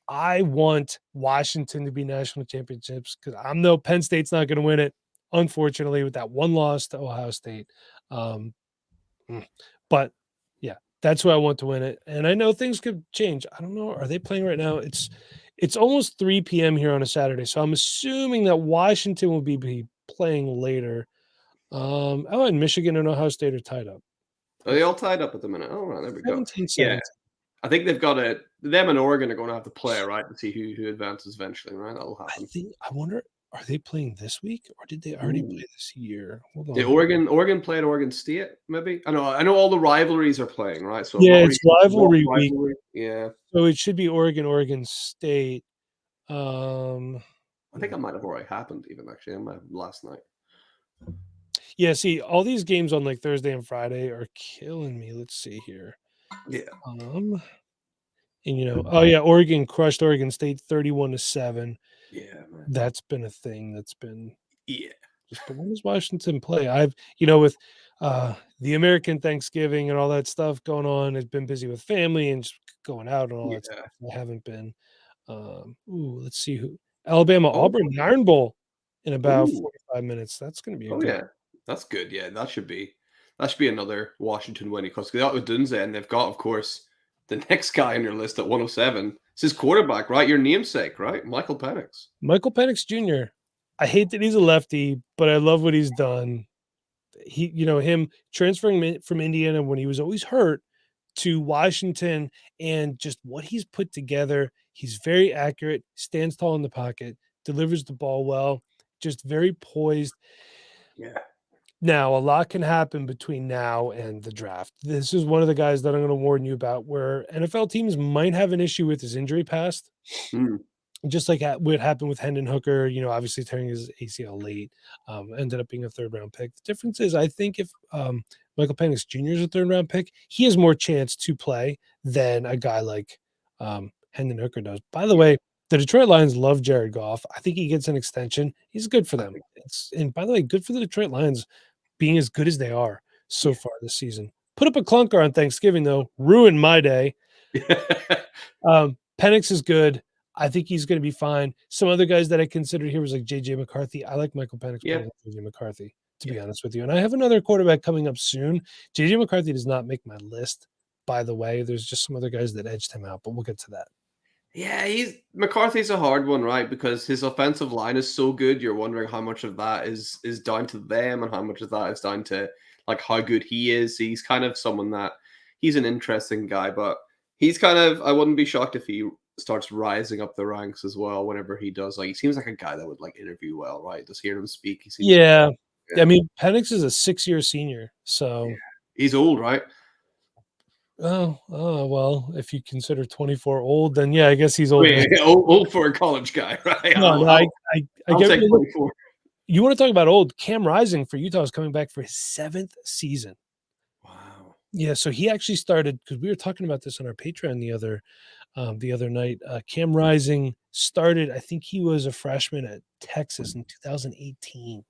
I want Washington to be national championships because I know Penn State's not going to win it, unfortunately, with that one loss to Ohio State. But yeah, that's who I want to win it. And I know things could change. I don't know. Are they playing right now? It's almost 3 p.m. here on a Saturday, so I'm assuming that Washington will be playing later. And Michigan and Ohio State are tied up. Are they all tied up at the minute? Oh, right, there we go. 17. Yeah, I think they've got it. Them and Oregon are going to have to play, right, to see who advances eventually, right? That'll happen. I wonder, are they playing this week or did they already play this year? Hold on. Did Oregon play at Oregon State? Maybe I know all the rivalries are playing, right? So it's rivalry week. Yeah, so it should be Oregon State. I think that might have already happened, even actually. Last night. Yeah, see, all these games on like Thursday and Friday are killing me. Let's see here. Yeah. And Oregon crushed Oregon State 31-7. Yeah, man. That's been a thing. That's been But when does Washington play? I've with the American Thanksgiving and all that stuff going on, has been busy with family and just going out and all that stuff. I haven't been. Let's see who Alabama Auburn the Iron Bowl in about 45 minutes. That's going to be that's good. Yeah, that should be another Washington win because they got Odunze and they've got, of course, the next guy on your list at 107. It's his quarterback, right? Your namesake, right? Michael Penix. Michael Penix Jr. I hate that he's a lefty, but I love what he's done. Him transferring from Indiana when he was always hurt to Washington and just what he's put together. He's very accurate, stands tall in the pocket, delivers the ball well, just very poised. Yeah. Now, a lot can happen between now and the draft. This is one of the guys that I'm going to warn you about where NFL teams might have an issue with his injury past. just like what happened with Hendon Hooker, obviously tearing his ACL late, ended up being a third round pick. The difference is, I think if Michael Penix Jr. is a third round pick, he has more chance to play than a guy like Hendon Hooker does. By the way, the Detroit Lions love Jared Goff. I think he gets an extension. He's good for them. And by the way, good for the Detroit Lions being as good as they are so far this season. Put up a clunker on Thanksgiving, though. Ruined my day. Penix is good. I think he's going to be fine. Some other guys that I considered here was like JJ McCarthy. I like Michael Penix better than JJ McCarthy, to be honest with you. And I have another quarterback coming up soon. JJ McCarthy does not make my list, by the way. There's just some other guys that edged him out, but we'll get to that. Yeah, McCarthy's a hard one, right? Because his offensive line is so good. You're wondering how much of that is down to them and how much of that is down to like how good he is. He's kind of someone that he's an interesting guy, but he's kind of, I wouldn't be shocked if he starts rising up the ranks as well whenever he does. Like he seems like a guy that would like interview well, right? Just hear him speak. He seems I mean, Penix is a 6-year senior, so he's old, right? Oh, well, if you consider 24 old, then yeah, I guess he's old. Old for a college guy, right? No, I I'll get take 24. You want to talk about old? Cam Rising for Utah is coming back for his 7th season. Wow. Yeah, so he actually started, because we were talking about this on our Patreon the other night. Cam Rising started, I think he was a freshman at Texas in 2018.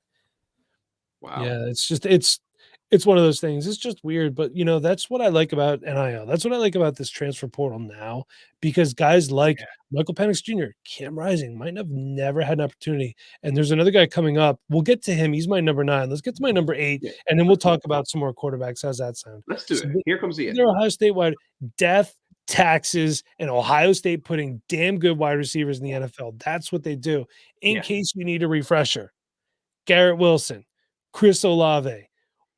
Wow. Yeah, it's one of those things. It's just weird, but that's what I like about NIL. That's what I like about this transfer portal now, because guys like Michael Penix Jr., Cam Rising might have never had an opportunity. And there's another guy coming up. We'll get to him. He's my number 9. Let's get to my number 8, and then we'll talk about some more quarterbacks. How's that sound? Let's do it. Here comes the Ohio State wide death, taxes, and Ohio State putting damn good wide receivers in the NFL. That's what they do. In case you need a refresher, Garrett Wilson, Chris Olave,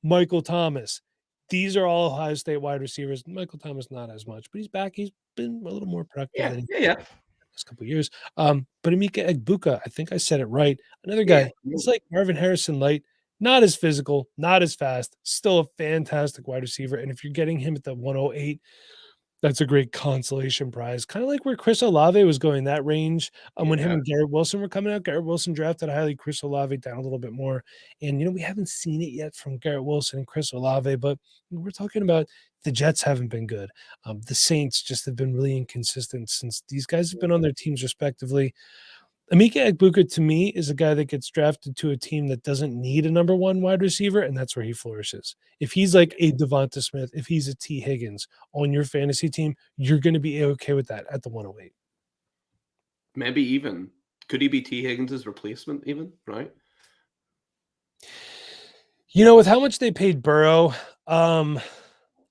Michael Thomas. These are all Ohio State wide receivers. Michael Thomas, not as much, but he's back. He's been a little more productive than the last couple of years. But Emeka Egbuka, I think I said it right. Another guy, he's like Marvin Harrison Light, not as physical, not as fast, still a fantastic wide receiver. And if you're getting him at the 108, that's a great consolation prize. Kind of like where Chris Olave was going, that range. When him and Garrett Wilson were coming out, Garrett Wilson drafted highly, Chris Olave down a little bit more. And, we haven't seen it yet from Garrett Wilson and Chris Olave, but we're talking about the Jets haven't been good. The Saints just have been really inconsistent since these guys have been on their teams respectively. Emeka Egbuka, to me, is a guy that gets drafted to a team that doesn't need a number 1 wide receiver, and that's where he flourishes. If he's like a Devonta Smith, if he's a T. Higgins on your fantasy team, you're going to be okay with that at the 108. Maybe even. Could he be T. Higgins' replacement even, right? With how much they paid Burrow, and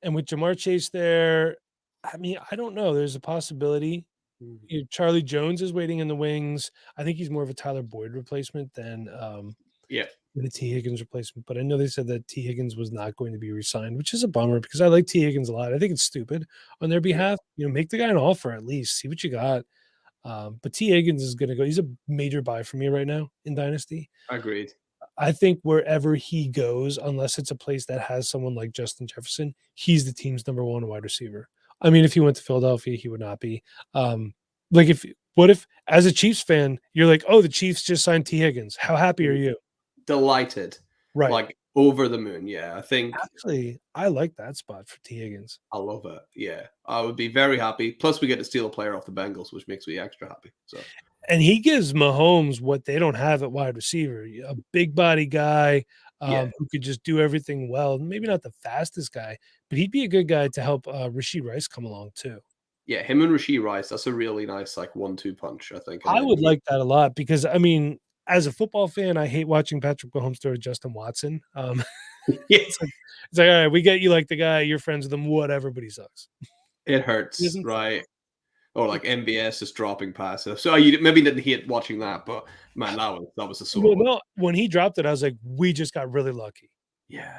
with Jamar Chase there, I mean, I don't know. There's a possibility. Charlie Jones is waiting in the wings. I think he's more of a Tyler Boyd replacement than the T. Higgins replacement. But I know they said that T. Higgins was not going to be re-signed, which is a bummer because I like T. Higgins a lot. I think it's stupid on their behalf. Make the guy an offer at least. See what you got. But T. Higgins is going to go. He's a major buy for me right now in Dynasty. Agreed. I think wherever he goes, unless it's a place that has someone like Justin Jefferson, he's the team's number 1 wide receiver. I mean, if he went to Philadelphia, he would not be. What if, as a Chiefs fan, you're like, oh, the Chiefs just signed T. Higgins. How happy are you? Delighted. Right. Like over the moon. Yeah, I think. Actually, I like that spot for T. Higgins. I love it. Yeah, I would be very happy. Plus, we get to steal a player off the Bengals, which makes me extra happy. So. And he gives Mahomes what they don't have at wide receiver, a big body guy who could just do everything well. Maybe not the fastest guy, but he'd be a good guy to help Rashee Rice come along too. Yeah, him and Rashee Rice, that's a really nice 1-2 punch, I think. I would like that a lot because, I mean, as a football fan, I hate watching Patrick Mahomes throw to Justin Watson. It's like, all right, we get you like the guy, you're friends with him, whatever, but he sucks. It hurts, right? Or like MBS is dropping passes. So you maybe didn't hate watching that, but man, that was a sore one. No, when he dropped it, I was like, we just got really lucky. Yeah.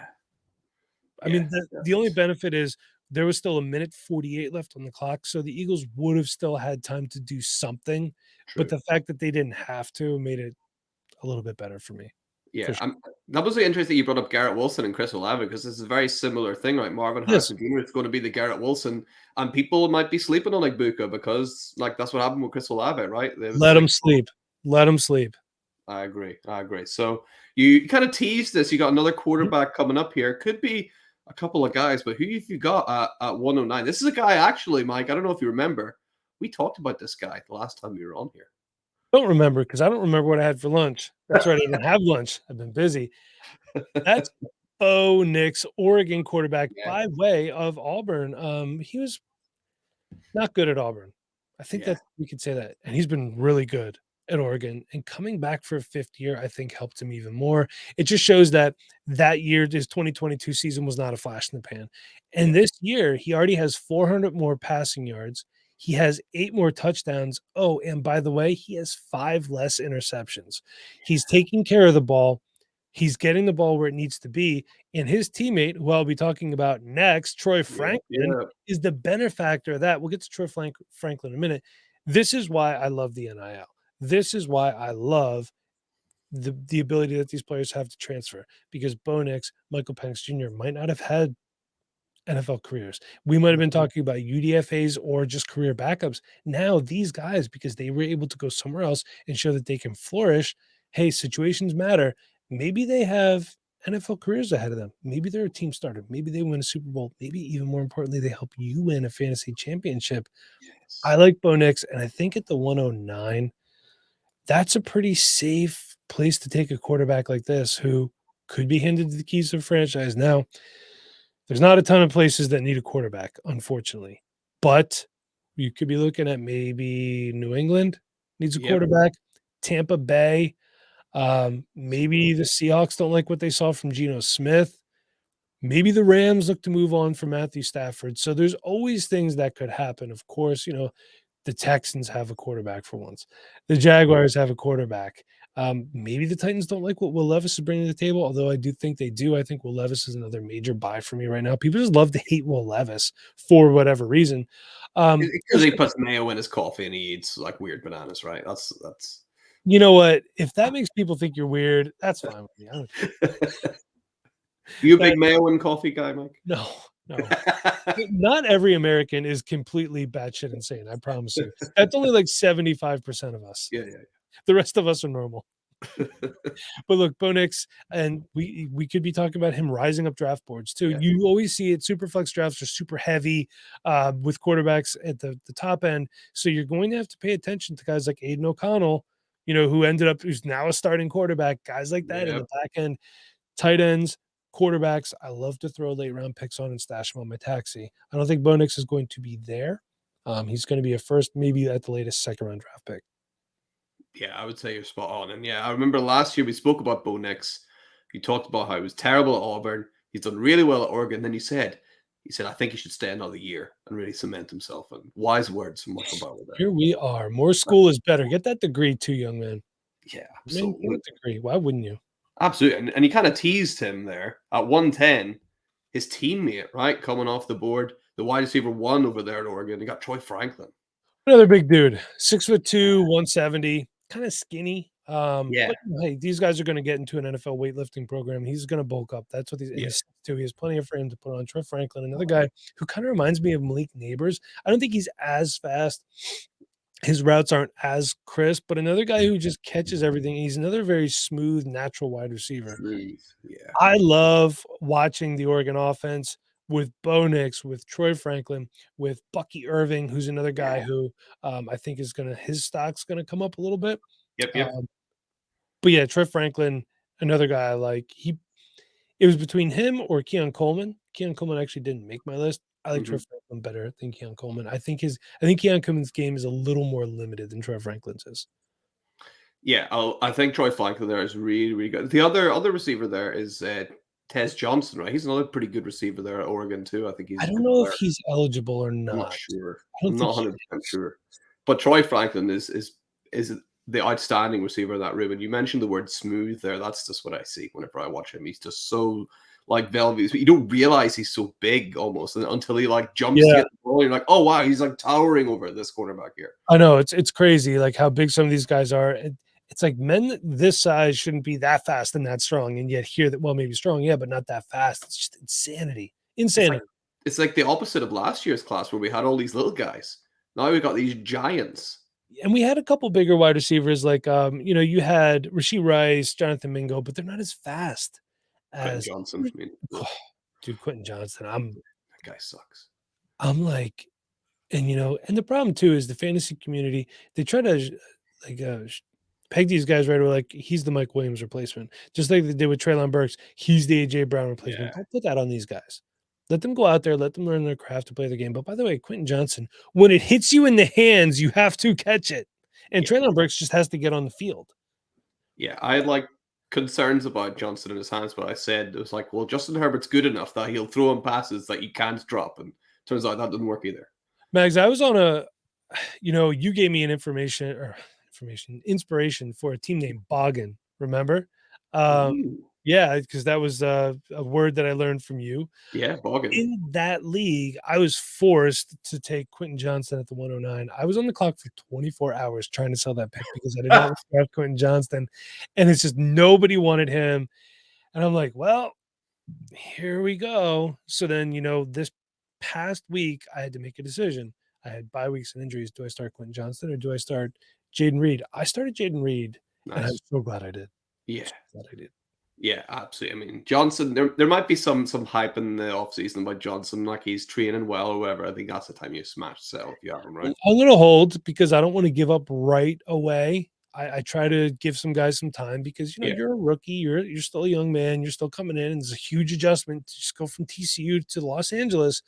I mean, the only benefit is there was still 1:48 left on the clock, so the Eagles would have still had time to do something. True. But the fact that they didn't have to made it a little bit better for me. Yeah, for sure. that was interesting you brought up Garrett Wilson and Chris Olave because it's a very similar thing, right? Marvin Yes, Harrison Jr. is going to be the Garrett Wilson, and people might be sleeping on Buka because like that's what happened with Chris Olave, right? They let like them sleep. Let them sleep. I agree. I agree. So you kind of teased this. You got another Mhm. quarterback coming up here. Could be a couple of guys, but who have you got at 109? This is a guy actually, Mike. I don't know if you remember. We talked about this guy the last time we were on here. Don't remember because I don't remember what I had for lunch. That's right. I didn't have lunch. I've been busy. That's Bo Nix, Oregon quarterback Yeah, by way of Auburn. He was not good at Auburn. I think yeah, that we could say that, and he's been really good at Oregon. And coming back for a 5th year, I think helped him even more. It just shows that that year, his 2022 season was not a flash in the pan. yeah. And this year, he already has 400 more passing yards. He has 8 more touchdowns. Oh, and by the way, he has 5 less interceptions. He's taking care of the ball. He's getting the ball where it needs to be. And his teammate, who I'll be talking about next, Troy Yeah, Franklin, yeah. is the benefactor of that. We'll get to Franklin in a minute. This is why I love the NIL. This is why I love the ability that these players have to transfer because Bo Nix, Michael Penix Jr. might not have had NFL careers. We might have been talking about UDFAs or just career backups. Now, these guys, because they were able to go somewhere else and show that they can flourish, hey, situations matter. Maybe they have NFL careers ahead of them. Maybe they're a team starter. Maybe they win a Super Bowl. Maybe even more importantly, they help you win a fantasy championship. I Yes. like Bo Nix, and I think at the 109, that's a pretty safe place to take a quarterback like this who could be handed the keys to the franchise. Now, there's not a ton of places that need a quarterback, unfortunately. But you could be looking at maybe New England needs a Yep. quarterback, Tampa Bay. Maybe Absolutely. the Seahawks don't like what they saw from Geno Smith. Maybe the Rams look to move on from Matthew Stafford. So there's always things that could happen. Of course, the Texans have a quarterback for once. The Jaguars have a quarterback. Maybe the Titans don't like what Will Levis is bringing to the table, although I do think they do. I think Will Levis is another major buy for me right now. People just love to hate Will Levis for whatever reason. Because he puts mayo in his coffee and he eats like weird bananas, right? That's. You know what? If that makes people think you're weird, that's fine with me. I don't care. You a But big mayo and coffee guy, Mike? no, no. Not every American is completely batshit insane. I promise you. That's only like 75% of us. Yeah, yeah, The rest of us are normal. yeah. But look, Bo Nix, and we could be talking about him rising up draft boards too. Yeah, You always see it. Super flex drafts are super heavy with quarterbacks at the top end. So you're going to have to pay attention to guys like Aiden O'Connell, who's now a starting quarterback. Guys like that in the yep. back end, tight ends, quarterbacks. I love to throw late round picks on and stash them on my taxi. I don't think Bo Nix is going to be there. He's going to be a first, maybe at the latest second round draft pick. Yeah, I would say you're spot on. And yeah, I remember last year we spoke about Bo Nix. You talked about how he was terrible at Auburn. He's done really well at Oregon. Then he said, I think he should stay another year and really cement himself. And wise words from Michael Bauer there. Here we are. More school is better. Get that degree too, young man. Yeah, I mean, get absolutely. a degree. Why wouldn't you? Absolutely. And he kind of teased him there at 110, his teammate, right? Coming off the board, the wide receiver one over there at Oregon. He got Troy Franklin. Another big dude, 6'2", 170, kind of skinny. Yeah. But hey, these guys are going to get into an NFL weightlifting program. He's going to bulk up. That's what and Yeah. he's 6'2". He has plenty of frame to put on. Troy Franklin, another guy who kind of reminds me of Malik Neighbors. I don't think he's as fast. His routes aren't as crisp, but another guy who just catches everything. He's another very smooth, natural wide receiver. Smooth. Yeah. I love watching the Oregon offense with Bo Nix, with Troy Franklin, with Bucky Irving, who's another guy Yeah. who I think his stock's gonna come up a little bit. Yep. Yep. Um, but yeah, Troy Franklin, another guy I like. It was between him or Keon Coleman. Keon Coleman actually didn't make my list. I like Troy Mhm. Franklin better than Keon Coleman. I think Keon Coleman's game is a little more limited than Troy Franklin's is. Yeah, I think Troy Franklin there is really, really good. The other receiver there is Tez Johnson, right? He's another pretty good receiver there at Oregon too. I think I he's a don't good know if player. he's eligible or I'm not not. sure. I don't I'm not think he 100% is. sure. But Troy Franklin is the outstanding receiver in that room. And you mentioned the word smooth there. That's just what I see whenever I watch him. He's just so like velvet. You don't realize he's so big almost until he like jumps to Yeah. get the ball. You're like, oh wow, he's like towering over this quarterback here. I know it's crazy like how big some of these guys are. And It's like men this size shouldn't be that fast and that strong, and yet here that maybe strong, yeah, but not that fast. It's just insanity, It's like insanity. it's like the opposite of last year's class where we had all these little guys. Now we've got these giants. And we had a couple bigger wide receivers, like you had Rasheed Rice, Jonathan Mingo, but they're not as fast Quentin as Johnson. I mean, dude Quentin Johnson. that guy sucks. I'm like, and the problem too is the fantasy community. They try to like peg these guys right away, like he's the Mike Williams replacement, just like they did with Treylon Burks. He's the AJ Brown replacement. Yeah. Don't put that on these guys. Let them go out there, let them learn their craft to play the game. But by the way, Quentin Johnson, when it hits you in the hands, you have to catch it. And Yeah. Treylon Burks just has to get on the field. Yeah, I had like concerns about Johnson in his hands, but I said it was like, well, Justin Herbert's good enough that he'll throw him passes that you can't drop, and turns out that didn't work either. Mags, I was on you gave me an inspiration for a team named Boggin. Remember? Ooh. Yeah, because that was a word that I learned from you. Yeah, Boggin. In that league, I was forced to take Quentin Johnson at the 109. I was on the clock for 24 hours trying to sell that pick because I did not draft Quentin Johnson, and it's just nobody wanted him. And I'm like, well, here we go. So then, this past week, I had to make a decision. I had bye weeks and injuries. Do I start Quentin Johnson or do I start Jaden Reed? I started Jaden Reed, and I'm Nice. so glad I did. Yeah. So glad I did. Yeah, absolutely. I mean, Johnson, there might be some hype in the offseason about Johnson, like he's training well or whatever. I think that's the time you smash sell if you have him, right? I'm going to hold because I don't want to give up right away. I try to give some guys some time because Yeah. you're a rookie, you're still a young man, you're still coming in, and it's a huge adjustment to just go from TCU to Los Angeles.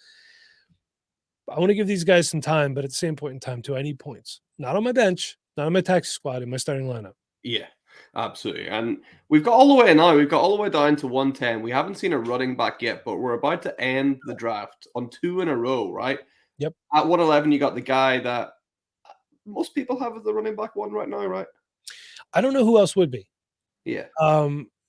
I want to give these guys some time, but at the same point in time, too, I need points. Not on my bench, not on my taxi squad, in my starting lineup. Yeah, absolutely. And we've got all the way now. We've got all the way down to 110. We haven't seen a running back yet, but we're about to end the draft on 2 in a row, right? Yep. At 111, you got the guy that most people have as the running back one right now, right? I don't know who else would be. Yeah.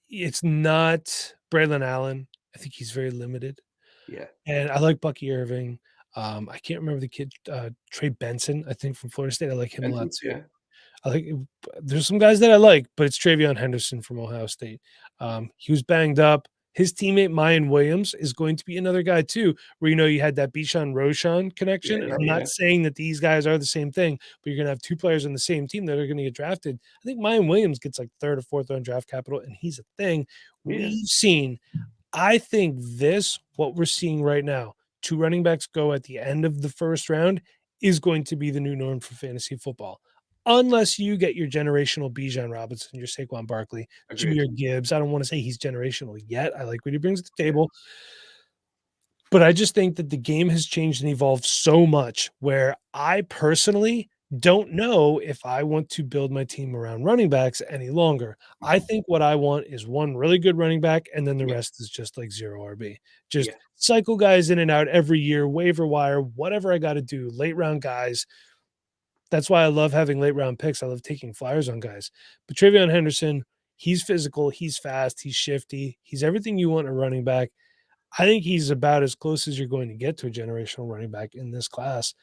It's not Braylon Allen. I think he's very limited. Yeah. And I like Bucky Irving. I can't remember the kid, Trey Benson, I think from Florida State. I like him a lot too. Yeah. I think there's some guys that I like, but it's Travion Henderson from Ohio State. He was banged up. His teammate Mayan Williams is going to be another guy too, where you had that Bijan Roshan connection. Yeah, And I'm not saying that these guys are the same thing, but you're going to have two players on the same team that are going to get drafted. I think Mayan Williams gets like third or fourth round draft capital, and he's a thing. Yeah. We've seen. I think what we're seeing right now, 2 running backs go at the end of the first round, is going to be the new norm for fantasy football. Unless you get your generational Bijan Robinson, your Saquon Barkley, Jahmyr Gibbs. I don't want to say he's generational yet. I like what he brings to the table. But I just think that the game has changed and evolved so much where I personally don't know if I want to build my team around running backs any longer. I think what I want is one really good running back, and then the rest is just like zero RB. Just cycle guys in and out every year, waiver wire, whatever I got to do, late round guys. That's why I love having late round picks. I love taking flyers on guys. But Travion Henderson, he's physical, he's fast, he's shifty, he's everything you want in a running back. I think he's about as close as you're going to get to a generational running back in this class.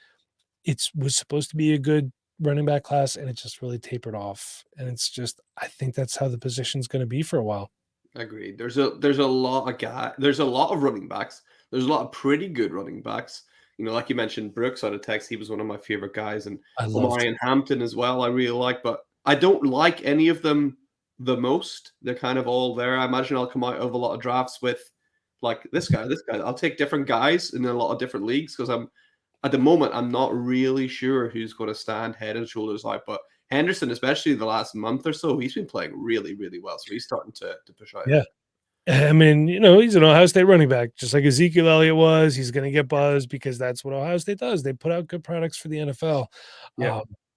It was supposed to be a good running back class, and it just really tapered off. And it's just, I think that's how the position's going to be for a while. Agreed. There's a lot of running backs. There's a lot of pretty good running backs. Like you mentioned, Brooks out of Texas, he was one of my favorite guys, and Omari and Hampton as well. I really like, but I don't like any of them the most. They're kind of all there. I imagine I'll come out of a lot of drafts with like this guy. I'll take different guys in a lot of different leagues because at the moment I'm not really sure who's going to stand head and shoulders out. But Henderson, especially the last month or so, he's been playing really, really well. So he's starting to push out. Yeah. I mean, he's an Ohio State running back, just like Ezekiel Elliott was. He's going to get buzz because that's what Ohio State does. They put out good products for the NFL.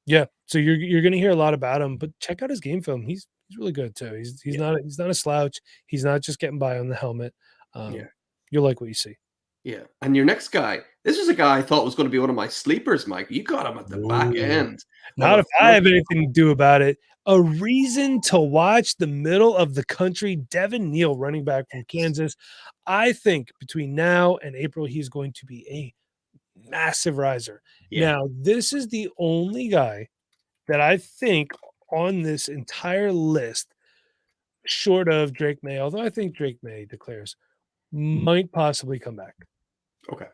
Yeah. So you're going to hear a lot about him, but check out his game film. He's really good too. He's not a slouch. He's not just getting by on the helmet. You'll like what you see. Yeah. And your next guy, this is a guy I thought was going to be one of my sleepers, Mike. You got him at the back end. Not if I have anything to do about it. A reason to watch the middle of the country, Devin Neal, running back from Kansas. I think between now and April, he's going to be a massive riser. Yeah. Now, this is the only guy that I think on this entire list, short of Drake May, although I think Drake May declares, might possibly come back. Okay.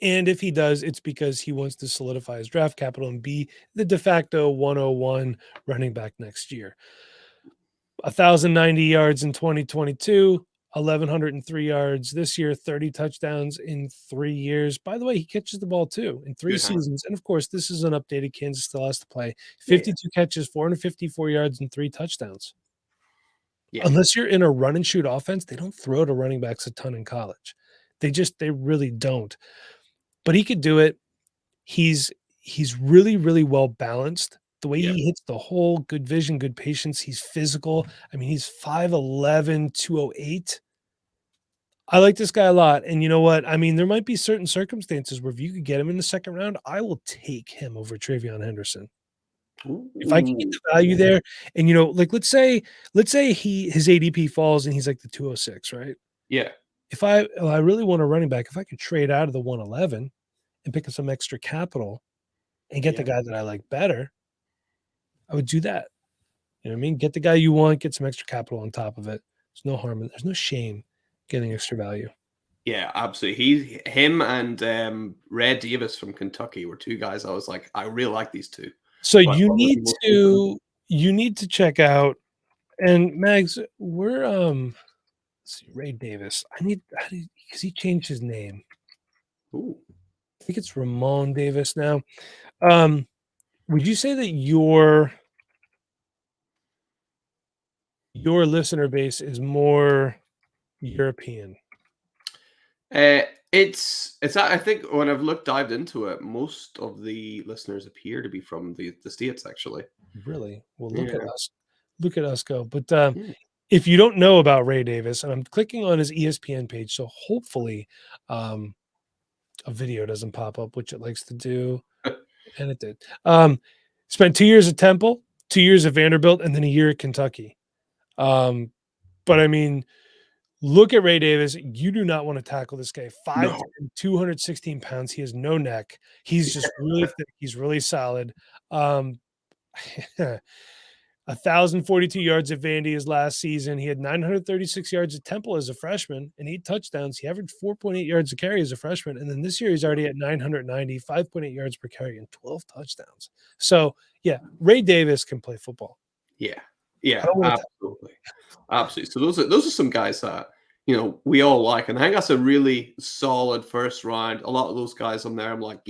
And if he does, it's because he wants to solidify his draft capital and be the de facto 101 running back next year. 1,090 yards in 2022, 1,103 yards this year, 30 touchdowns in 3 years. By the way, he catches the ball too in 3 seasons. And of course, this is an updated Kansas still has to play. 52 catches, 454 yards, and 3 touchdowns. Yeah. Unless you're in a run and shoot offense, they don't throw to running backs a ton in college. They really don't. But he could do it. He's really, really well balanced. The way he hits the hole, good vision, good patience. He's physical. I mean, he's 5'11", 208. I like this guy a lot. And you know what? I mean, there might be certain circumstances where if you could get him in the second round, I will take him over Travion Henderson. If I can get the value there, and like let's say his ADP falls and he's like the 206, right? Yeah. If I really want a running back, if I could trade out of the 111 and pick up some extra capital and get the guy that I like better, I would do that. You know what I mean? Get the guy you want, get some extra capital on top of it. There's no harm. There's no shame getting extra value. Yeah, absolutely. Him and Red Davis from Kentucky were 2 guys I was like, I really like these 2. So you need to check out, and Mags, we're let's see, Ray Davis. Because he changed his name. Ooh. I think it's Ramon Davis now. Would you say that your listener base is more European? It's I think when I've dived into it, most of the listeners appear to be from the States, actually. Really? Well, look at us. Look at us go. But if you don't know about Ray Davis, and I'm clicking on his ESPN page, so hopefully a video doesn't pop up, which it likes to do. And it did. Spent 2 years at Temple, 2 years at Vanderbilt, and then a year at Kentucky. But I mean, look at Ray Davis. You do not want to tackle this guy. 5'10", 216 pounds. He has no neck. He's just really thick. He's really solid. 1,042 yards at Vandy his last season. He had 936 yards at Temple as a freshman and 8 touchdowns. He averaged 4.8 yards a carry as a freshman. And then this year he's already at 990, 5.8 yards per carry and 12 touchdowns. So, yeah, Ray Davis can play football. Yeah, absolutely. Absolutely. So those are some guys that, we all like. And I think that's a really solid first round. A lot of those guys on there, I'm like,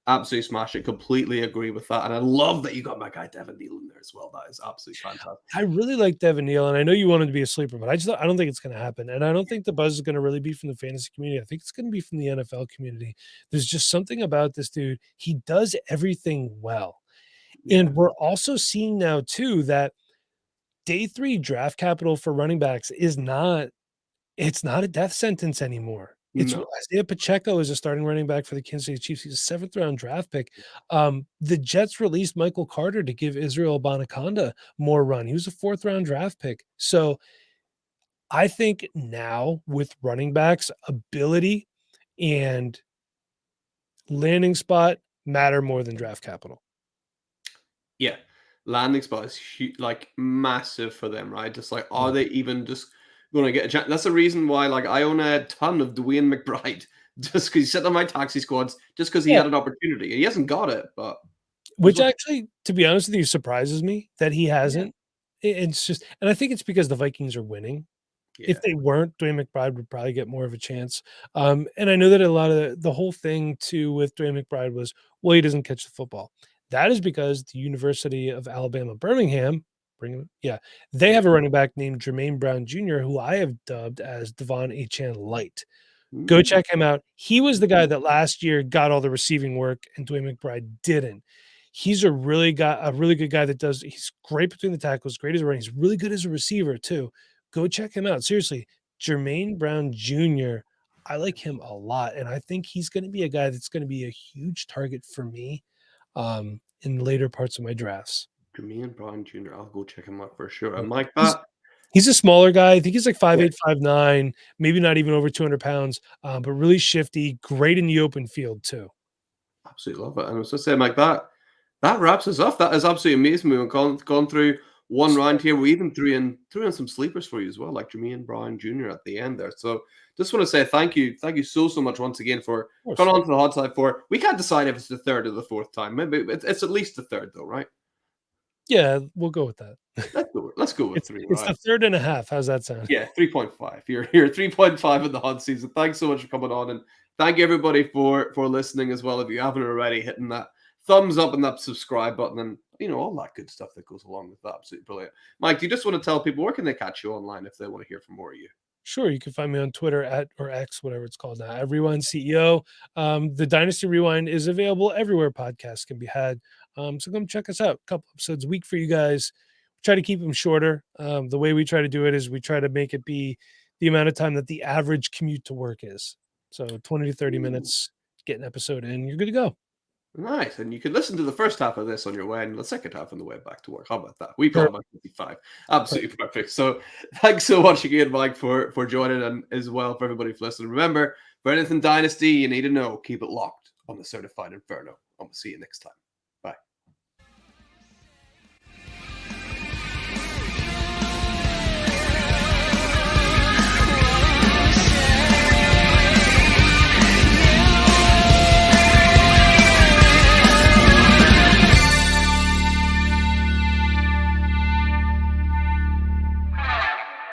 absolutely smash it. Completely agree with that. And I love that you got my guy Devin Neal in there as well. That is absolutely fantastic. I really like Devin Neal, and I know you want him to be a sleeper, but I don't think it's going to happen. And I don't think the buzz is going to really be from the fantasy community. I think it's going to be from the NFL community. There's just something about this dude. He does everything well. Yeah. And we're also seeing now too that day 3 draft capital for running backs is not a death sentence anymore. Isaiah Pacheco is a starting running back for the Kansas City Chiefs. He's a 7th round draft pick. The Jets released Michael Carter to give Israel Abanikanda more run. He was a 4th round draft pick. So I think now with running backs, ability and landing spot matter more than draft capital. Yeah. Landing spot is like massive for them, right? Just like, are they even just going to get a chance? That's the reason why, like, I own a ton of Dwayne McBride just because he's sitting on my taxi squads, just because he had an opportunity. He hasn't got it, but which actually, to be honest with you, surprises me that he hasn't. It's just, and I think it's because the Vikings are winning. If they weren't, Dwayne McBride would probably get more of a chance. And I know that a lot of the whole thing too with Dwayne McBride was, well, he doesn't catch the football. That is because the University of Alabama, Birmingham, they have a running back named Jermaine Brown Jr., who I have dubbed as Devon Achane Light. Go check him out. He was the guy that last year got all the receiving work, and Dwayne McBride didn't. He's a really good guy that does. He's great between the tackles, great as a running. He's really good as a receiver too. Go check him out. Seriously, Jermaine Brown Jr., I like him a lot, and I think he's going to be a guy that's going to be a huge target for me in later parts of my drafts. Jermaine Brown Jr., I'll go check him out for sure. I'm like that. He's a smaller guy. I think he's like 5'8", 5'9", maybe not even over 200 pounds, but really shifty, great in the open field too. Absolutely love it. And I was just saying like that. That wraps us up. That is absolutely amazing. We've gone through one round here. We even threw in some sleepers for you as well, like Jermaine Brown Jr. at the end there. So just want to say thank you so much once again for coming on to the hot side for. We can't decide if it's the third or the fourth time. Maybe it's at least the third though, right? Yeah, we'll go with that. Let's go with three. It's right? the 3.5. How's that sound? Yeah, 3.5. You're 3.5 in the hot season. Thanks so much for coming on, and thank you everybody for listening as well. If you haven't already, hitting that thumbs up and that subscribe button, and all that good stuff that goes along with that. Absolutely brilliant. Mike, do you just want to tell people where can they catch you online if they want to hear from more of you? Sure, you can find me on Twitter or X, whatever it's called now, at Rewind CEO. The Dynasty Rewind is available everywhere podcasts can be had. So come check us out. A couple episodes a week for you guys. Try to keep them shorter. The way we try to do it is we try to make it be the amount of time that the average commute to work is. So 20 to 30 minutes, get an episode in, you're good to go. Nice. And you can listen to the first half of this on your way and the second half on the way back to work. How about that? We've got about 55. Absolutely perfect. So thanks so much again, Mike, for joining, and as well for everybody for listening. Remember, for anything Dynasty, you need to know, keep it locked on the Certified Inferno. And we'll see you next time.